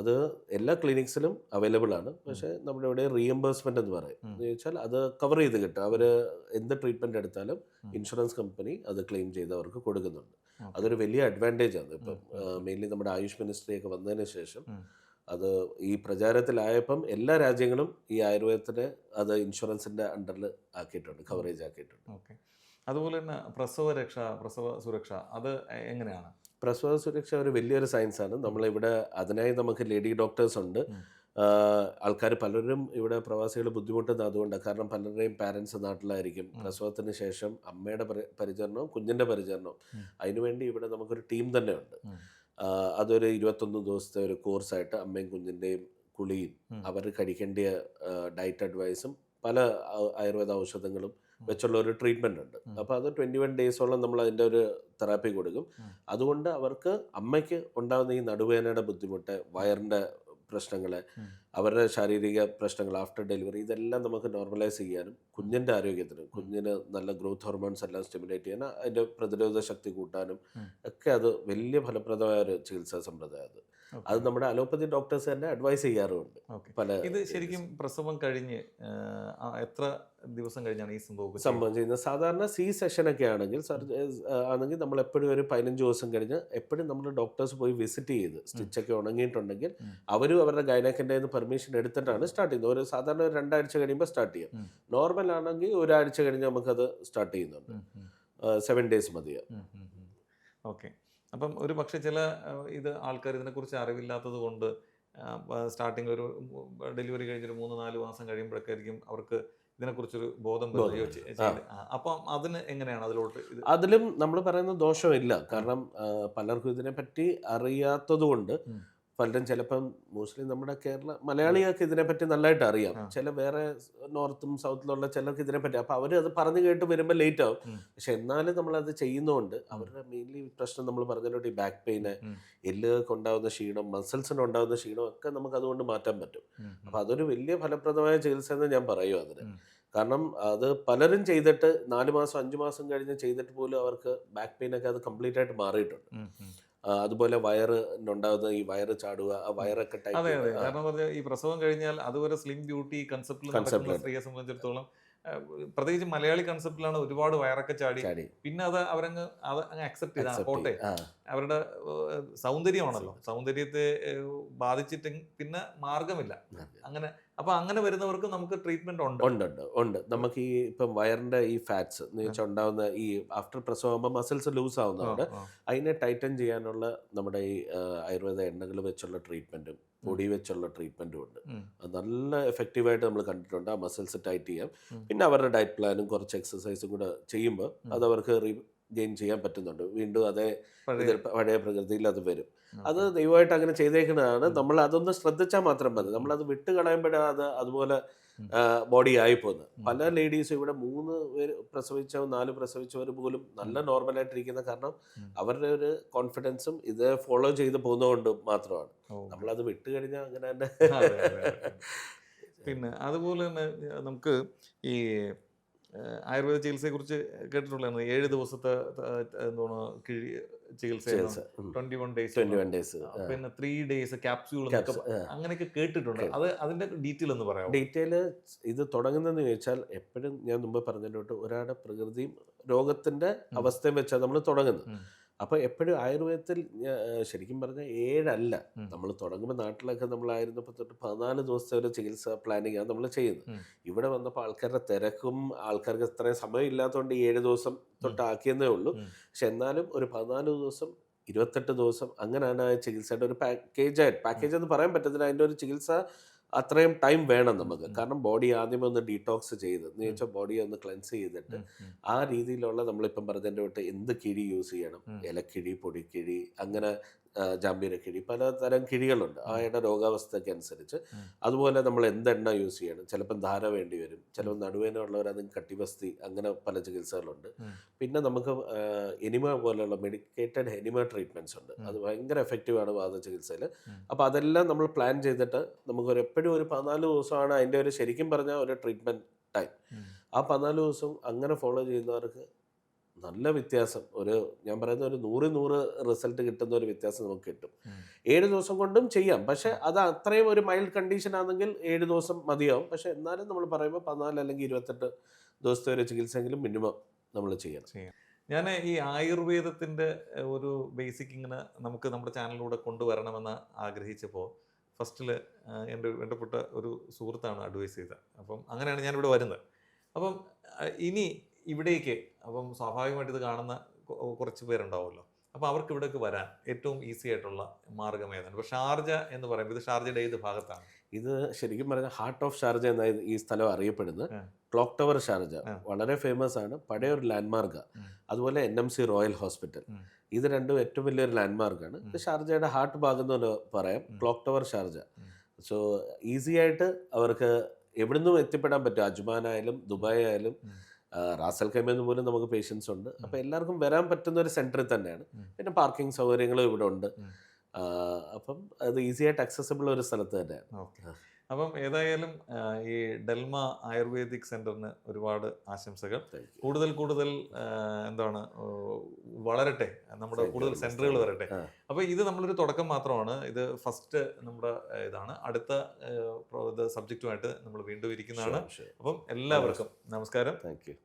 അത് എല്ലാ ക്ലിനിക്സിലും അവൈലബിൾ ആണ്. പക്ഷേ നമ്മുടെ ഇവിടെ റീഎംബേഴ്സ്മെൻ്റ് എന്ന് പറയും. എന്ന് വെച്ചാൽ അത് കവർ ചെയ്ത് കിട്ടും. അവർ എന്ത് ട്രീറ്റ്മെൻറ്റ് എടുത്താലും ഇൻഷുറൻസ് കമ്പനി അത് ക്ലെയിം ചെയ്ത് അവർക്ക് കൊടുക്കുന്നുണ്ട്. അതൊരു വലിയ അഡ്വാൻറ്റേജ് ആണ്. ഇപ്പം മെയിൻലി നമ്മുടെ ആയുഷ് മിനിസ്ട്രിയൊക്കെ വന്നതിന് ശേഷം അത് ഈ പ്രചാരത്തിലായപ്പം എല്ലാ രാജ്യങ്ങളും ഈ ആയുർവേദത്തിന് അത് ഇൻഷുറൻസിൻ്റെ അണ്ടറിൽ ആക്കിയിട്ടുണ്ട്, കവറേജ് ആക്കിയിട്ടുണ്ട്. ഓക്കെ. അതുപോലെ തന്നെ പ്രസവ സുരക്ഷ അത് എങ്ങനെയാണ്? പ്രസവ സുരക്ഷ ഒരു വലിയൊരു സയൻസാണ്. നമ്മളിവിടെ അതിനായി നമുക്ക് ലേഡി ഡോക്ടേഴ്സ് ഉണ്ട്. ആൾക്കാർ പലരും ഇവിടെ പ്രവാസികൾ ബുദ്ധിമുട്ടുന്നത് അതുകൊണ്ടാണ്. കാരണം പലരുടെയും പാരൻസ് നാട്ടിലായിരിക്കും. പ്രസവത്തിന് ശേഷം അമ്മയുടെ പരിചരണവും കുഞ്ഞിൻ്റെ പരിചരണവും അതിനുവേണ്ടി ഇവിടെ നമുക്കൊരു ടീം തന്നെ ഉണ്ട്. അതൊരു 21 ദിവസത്തെ ഒരു കോഴ്സായിട്ട് അമ്മയും കുഞ്ഞിൻ്റെയും കുളിയും അവർ കഴിക്കേണ്ട ഡയറ്റ് അഡ്വൈസും പല ആയുർവേദ ഔഷധങ്ങളും വെച്ചുള്ള ഒരു ട്രീറ്റ്മെൻ്റ് ഉണ്ട്. അപ്പോൾ അത് 21 ഡേയ്സോളം നമ്മൾ അതിൻ്റെ ഒരു തെറാപ്പി കൊടുക്കും. അതുകൊണ്ട് അവർക്ക് അമ്മയ്ക്ക് ഉണ്ടാകുന്ന ഈ നടുവേദനയുടെ ബുദ്ധിമുട്ട്, വയറിൻ്റെ പ്രശ്നങ്ങൾ, അവരുടെ ശാരീരിക പ്രശ്നങ്ങൾ ആഫ്റ്റർ ഡെലിവറി, ഇതെല്ലാം നമുക്ക് നോർമലൈസ് ചെയ്യാനും കുഞ്ഞിൻ്റെ ആരോഗ്യത്തിന്, കുഞ്ഞിന് നല്ല ഗ്രോത്ത് ഹോർമോൺസ് എല്ലാം സ്റ്റിമുലേറ്റ് ചെയ്യാനും അതിൻ്റെ പ്രതിരോധ ശക്തി കൂട്ടാനും ഒക്കെ അത് വലിയ ഫലപ്രദമായ ഒരു ചികിത്സാ സമ്പ്രദായം. അത് നമ്മുടെ അലോപ്പതി ഡോക്ടേഴ്സ് തന്നെ അഡ്വൈസ് ചെയ്യാറുമുണ്ട്. ഇത് ശരിക്കും പ്രസവം കഴിഞ്ഞ് എത്ര ദിവസം കഴിഞ്ഞാണ് ഈ സംഭവം ചെയ്യുന്നത്? സാധാരണ സെഷനൊക്കെ ആണെങ്കിൽ നമ്മൾ എപ്പോഴും ഒരു 15 ദിവസം കഴിഞ്ഞ് എപ്പോഴും നമ്മൾ ഡോക്ടേഴ്സ് പോയി വിസിറ്റ് ചെയ്ത് സ്റ്റിച്ചൊക്കെ ഉണങ്ങിയിട്ടുണ്ടെങ്കിൽ അവരും അവരുടെ ഗൈനക്കിൻ്റെ പെർമിഷൻ എടുത്തിട്ടാണ് സ്റ്റാർട്ട് ചെയ്യുന്നത്. ഒരു സാധാരണ ഒരു 2 ആഴ്ച കഴിയുമ്പോൾ സ്റ്റാർട്ട് ചെയ്യാം. നോർമൽ ആണെങ്കിൽ ഒരാഴ്ച കഴിഞ്ഞ് നമുക്കത് സ്റ്റാർട്ട് ചെയ്യുന്നുണ്ട്. 7 ഡേയ്സ് മതിയാവും. ഓക്കെ. അപ്പം ഒരു പക്ഷേ ചില ആൾക്കാർ ഇതിനെക്കുറിച്ച് അറിവില്ലാത്തത് കൊണ്ട് സ്റ്റാർട്ടിങ് ഒരു ഡെലിവറി കഴിഞ്ഞൊരു 3-4 മാസം കഴിയുമ്പോഴൊക്കെ ആയിരിക്കും അവർക്ക് ഇതിനെക്കുറിച്ചൊരു ബോധം വരുന്നത്. അപ്പം അതിന് എങ്ങനെയാണ് അതിലും നമ്മൾ പറയുന്ന ദോഷമില്ല. കാരണം പലർക്കും ഇതിനെപ്പറ്റി അറിയാത്തത് കൊണ്ട് പലരും ചിലപ്പം മോസ്റ്റ്ലി നമ്മുടെ മലയാളികൾക്ക് ഇതിനെപ്പറ്റി നല്ലതായിട്ട് അറിയാം. ചില വേറെ നോർത്തും സൗത്തിലുള്ള ചിലർക്ക് ഇതിനെപ്പറ്റി, അപ്പോൾ അവർ അത് പറഞ്ഞു കേട്ട് വരുമ്പോൾ ലേറ്റ് ആവും. പക്ഷെ എന്നാലും നമ്മളത് ചെയ്യുന്നതുകൊണ്ട് അവരുടെ മെയിൻലി പ്രശ്നം നമ്മൾ പറഞ്ഞിട്ട് ഈ ബാക്ക് പെയിന്, എല്ലുകൾക്ക് ഉണ്ടാകുന്ന ക്ഷീണം, മസിൽസിന് ഉണ്ടാകുന്ന ക്ഷീണം ഒക്കെ നമുക്ക് അതുകൊണ്ട് മാറ്റാൻ പറ്റും. അപ്പോൾ അതൊരു വലിയ ഫലപ്രദമായ ചികിത്സ എന്ന് ഞാൻ പറയും അതിന്. കാരണം അത് പലരും ചെയ്തിട്ട് 4 മാസം 5 മാസം കഴിഞ്ഞ് ചെയ്തിട്ട് പോലും അവർക്ക് ബാക്ക് പെയിനൊക്കെ അത് കംപ്ലീറ്റ് ആയിട്ട് മാറിയിട്ടുണ്ട്. അതുപോലെ വയറുണ്ടാകുന്ന ഈ വയറ് ചാടുക, ആ വയറൊക്കെ കാരണം ഈ പ്രസവം കഴിഞ്ഞാൽ അതുവരെ സ്ലിം ബ്യൂട്ടി കൺസെപ്റ്റിൽ സ്ത്രീയെ സംബന്ധിച്ചിടത്തോളം, പ്രത്യേകിച്ച് മലയാളി കൺസെപ്റ്റിലാണ് ഒരുപാട് വയറൊക്കെ ചാടി. പിന്നെ അത് അവരങ്ങ് അക്സെപ്റ്റ് ചെയ്താൽ പോട്ടെ, അവരുടെ സൗന്ദര്യമാണല്ലോ, സൗന്ദര്യത്തെ ബാധിച്ചിട്ട് പിന്നെ മാർഗമില്ല. അപ്പൊ അങ്ങനെ വരുന്നവർക്ക് നമുക്ക് ട്രീറ്റ്മെന്റ് ഉണ്ട്. നമുക്ക് ഈ ഇപ്പം വയറിന്റെ ഈ ഫാറ്റ്സ് എന്ന് വെച്ചാൽ ഉണ്ടാവുന്ന ഈ ആഫ്റ്റർ പ്രസവമാകുമ്പോൾ മസിൽസ് ലൂസ് ആവുന്നതുകൊണ്ട് അതിനെ ടൈറ്റൻ ചെയ്യാനുള്ള നമ്മുടെ ഈ ആയുർവേദ എണ്ണകൾ വെച്ചുള്ള ട്രീറ്റ്മെന്റും പൊടി വെച്ചുള്ള ട്രീറ്റ്മെന്റും ഉണ്ട്. അത് നല്ല എഫക്റ്റീവായിട്ട് നമ്മൾ കണ്ടിട്ടുണ്ട്. ആ മസിൽസ് ടൈറ്റ് ചെയ്യാം. പിന്നെ അവരുടെ ഡയറ്റ് പ്ലാനും കുറച്ച് എക്സസൈസും കൂടെ ചെയ്യുമ്പോൾ അത് അവർക്ക് ഗെയിൻ ചെയ്യാൻ പറ്റുന്നുണ്ട്. വീണ്ടും അതേ പഴയ പ്രകൃതിയിൽ അത് വരും. അത് ദൈവമായിട്ട് അങ്ങനെ ചെയ്തേക്കുന്നതാണ്. നമ്മൾ അതൊന്ന് ശ്രദ്ധിച്ചാൽ മാത്രം മതി. നമ്മളത് വിട്ട് കളയുമ്പോഴാണ് അത് അതുപോലെ ബോഡി ആയിപ്പോകുന്നത്. പല ലേഡീസും ഇവിടെ 3 പേര് പ്രസവിച്ചവർ 4 പ്രസവിച്ചവർ പോലും നല്ല നോർമലായിട്ടിരിക്കുന്ന കാരണം അവരുടെ ഒരു കോൺഫിഡൻസും ഇത് ഫോളോ ചെയ്ത് പോകുന്നതുകൊണ്ട് മാത്രമാണ്. നമ്മളത് വിട്ട് കഴിഞ്ഞാൽ അങ്ങനെ തന്നെ. പിന്നെ അതുപോലെ തന്നെ നമുക്ക് ഈ ആയുർവേദ ചികിത്സയെക്കുറിച്ച് കേട്ടിട്ടുള്ളതാണ്. 7 ദിവസത്തെ എന്താണ് ചികിത്സ, 21 ഡേയ്സ്, 21 ഡേയ്സ്, പിന്നെ 3 ഡേയ്സ് ക്യാപ്സ്യൂൾ, അങ്ങനെയൊക്കെ കേട്ടിട്ടുണ്ട്. അതിന്റെ ഡീറ്റെയിൽ എന്ന് പറയാം. ഡീറ്റെയിൽ ഇത് തുടങ്ങുന്നതെന്ന് ചോദിച്ചാൽ എപ്പോഴും ഞാൻ മുമ്പ് പറഞ്ഞിട്ട് ഒരാളുടെ പ്രകൃതിയും രോഗത്തിന്റെ അവസ്ഥയും വെച്ചാൽ നമ്മൾ തുടങ്ങുന്നത്. അപ്പോൾ എപ്പോഴും ആയുർവേദത്തിൽ ശരിക്കും പറഞ്ഞാൽ 7 അല്ല, നമ്മൾ തുടങ്ങുമ്പോൾ നാട്ടിലൊക്കെ നമ്മളായിരുന്നപ്പോൾ തൊട്ട് 14 ദിവസത്തെ ഒരു ചികിത്സ പ്ലാനിങ്ങാണ് നമ്മൾ ചെയ്യുന്നത്. ഇവിടെ വന്നപ്പോൾ ആൾക്കാരുടെ തിരക്കും ആൾക്കാർക്ക് ഇത്രയും സമയം ഇല്ലാത്തതുകൊണ്ട് 7 ദിവസം തൊട്ട് ആക്കിയെന്നേ ഉള്ളൂ. പക്ഷെ എന്നാലും ഒരു 14 ദിവസം 28 ദിവസം അങ്ങനെയാണ് ആ ചികിത്സയുടെ ഒരു പാക്കേജ് എന്ന് പറയാൻ പറ്റത്തില്ല. അതിൻ്റെ ഒരു ചികിത്സ അത്രയും ടൈം വേണം നമുക്ക്. കാരണം ബോഡി ആദ്യമേ ഒന്ന് ഡീടോക്സ് ചെയ്ത് എന്ന് വെച്ചാൽ ബോഡിയെ ഒന്ന് ക്ലെൻസ് ചെയ്തിട്ട് ആ രീതിയിലുള്ള നമ്മളിപ്പം പറഞ്ഞതിൻ്റെ തൊട്ട് എന്ത് കിഴി യൂസ് ചെയ്യണം, ഇലക്കിഴി, പൊടിക്കിഴി, അങ്ങനെ ജാമ്പീരക്കിഴി, പലതരം കിഴികളുണ്ട് ആയുടെ രോഗാവസ്ഥയ്ക്ക് അനുസരിച്ച്. അതുപോലെ നമ്മൾ എന്തെണ്ണ യൂസ് ചെയ്യണം, ചിലപ്പം ധാര വേണ്ടി വരും, ചിലപ്പോൾ നടുവേദന അതിന് കട്ടിവസ്തി, അങ്ങനെ പല ചികിത്സകളുണ്ട്. പിന്നെ നമുക്ക് എനിമ പോലെയുള്ള മെഡിക്കേറ്റഡ് എനിമ ട്രീറ്റ്മെൻറ്റ്സ് ഉണ്ട്. അത് ഭയങ്കര എഫക്റ്റീവാണ് വാത ചികിത്സയിൽ. അപ്പോൾ അതെല്ലാം നമ്മൾ പ്ലാൻ ചെയ്തിട്ട് നമുക്കൊരു എപ്പോഴും ഒരു 14 ദിവസമാണ് അതിൻ്റെ ഒരു ശരിക്കും പറഞ്ഞാൽ ഒരു ട്രീറ്റ്മെൻറ്റ് ടൈം. ആ 14 ദിവസം അങ്ങനെ ഫോളോ ചെയ്യുന്നവർക്ക് നല്ല വ്യത്യാസം, ഞാൻ പറയുന്ന ഒരു 100 റിസൾട്ട് കിട്ടുന്ന ഒരു വ്യത്യാസം നമുക്ക് കിട്ടും. 7 ദിവസം കൊണ്ടും ചെയ്യാം. പക്ഷെ അത് അത്രയും ഒരു മൈൽഡ് കണ്ടീഷൻ ആണെങ്കിൽ 7 ദിവസം മതിയാവും. പക്ഷെ എന്നാലും നമ്മൾ പറയുമ്പോൾ 14 അല്ലെങ്കിൽ 28 ദിവസത്തെ ഒരു ചികിത്സയെങ്കിലും മിനിമം നമ്മൾ ചെയ്യണം. ഞാൻ ഈ ആയുർവേദത്തിൻ്റെ ഒരു ബേസിക് ഇങ്ങനെ നമുക്ക് നമ്മുടെ ചാനലിലൂടെ കൊണ്ടുവരണമെന്ന് ആഗ്രഹിച്ചപ്പോൾ ഫസ്റ്റിൽ എൻ്റെ വേണ്ടപ്പെട്ട ഒരു സുഹൃത്താണ് അഡ്വൈസ് ചെയ്തത്. അപ്പം അങ്ങനെയാണ് ഞാനിവിടെ വരുന്നത്. അപ്പം ഇനി ഇവിടേക്ക് സ്വാഭാവികമായിട്ട് ഇത് കാണുന്ന കുറച്ച് പേരുണ്ടാവുമല്ലോ. അപ്പോൾ അവർക്ക് ഇവിടേക്ക് വരാൻ ഏറ്റവും ഈസി ആയിട്ടുള്ള മാർഗം ഏതാണ്? ഇപ്പോൾ ഷാർജ എന്ന് പറയുമ്പോൾ ഇത് ഷാർജയുടെ ഏത് ഭാഗത്താണ്? ഇത് ശരിക്കും പറഞ്ഞാൽ ഹാർട്ട് ഓഫ് ഷാർജ എന്നാണ് ഈ സ്ഥലം അറിയപ്പെടുന്നത്. ക്ലോക്ക് ടവർ ഷാർജ വളരെ ഫേമസ് ആണ്, പഴയ ഒരു ലാൻഡ്മാർക്കാണ്. അതുപോലെ NMC റോയൽ ഹോസ്പിറ്റൽ, ഇത് രണ്ടും ഏറ്റവും വലിയൊരു ലാൻഡ്മാർക്കാണ്. ഇത് ഷാർജയുടെ ഹാർട്ട് ഭാഗം എന്ന് പറയാം, clock tower Sharjah. So easy ആയിട്ട് അവർക്ക് എവിടുന്നും എത്തിപ്പെടാൻ പറ്റും. അജ്മാൻ ആയാലും ദുബായ് ആയാലും റാസൽ ഖൈമയിൽ പോലും നമുക്ക് പേഷ്യൻസ് ഉണ്ട്. അപ്പോൾ എല്ലാവർക്കും വരാൻ പറ്റുന്ന ഒരു സെൻറ്ററിൽ തന്നെയാണ്. പിന്നെ പാർക്കിംഗ് സൗകര്യങ്ങളും ഇവിടെ ഉണ്ട്. അപ്പം അത് ഈസി ആയിട്ട് അക്സസിബിൾ ഒരു സ്ഥലത്ത് തന്നെയാണ്. അപ്പം ഏതായാലും ഈ ഡെൽമ ആയുർവേദിക് സെന്ററിന് ഒരുപാട് ആശംസകൾ. കൂടുതൽ എന്താണ് വളരട്ടെ, നമ്മുടെ കൂടുതൽ സെന്ററുകൾ വരട്ടെ. അപ്പോൾ ഇത് നമ്മളൊരു തുടക്കം മാത്രമാണ്. ഇത് ഫസ്റ്റ് നമ്മുടെ ഇതാണ്. അടുത്ത സബ്ജക്റ്റുമായിട്ട് നമ്മൾ വീണ്ടും ഇരിക്കുന്നതാണ്. അപ്പം എല്ലാവർക്കും നമസ്കാരം. Thank you.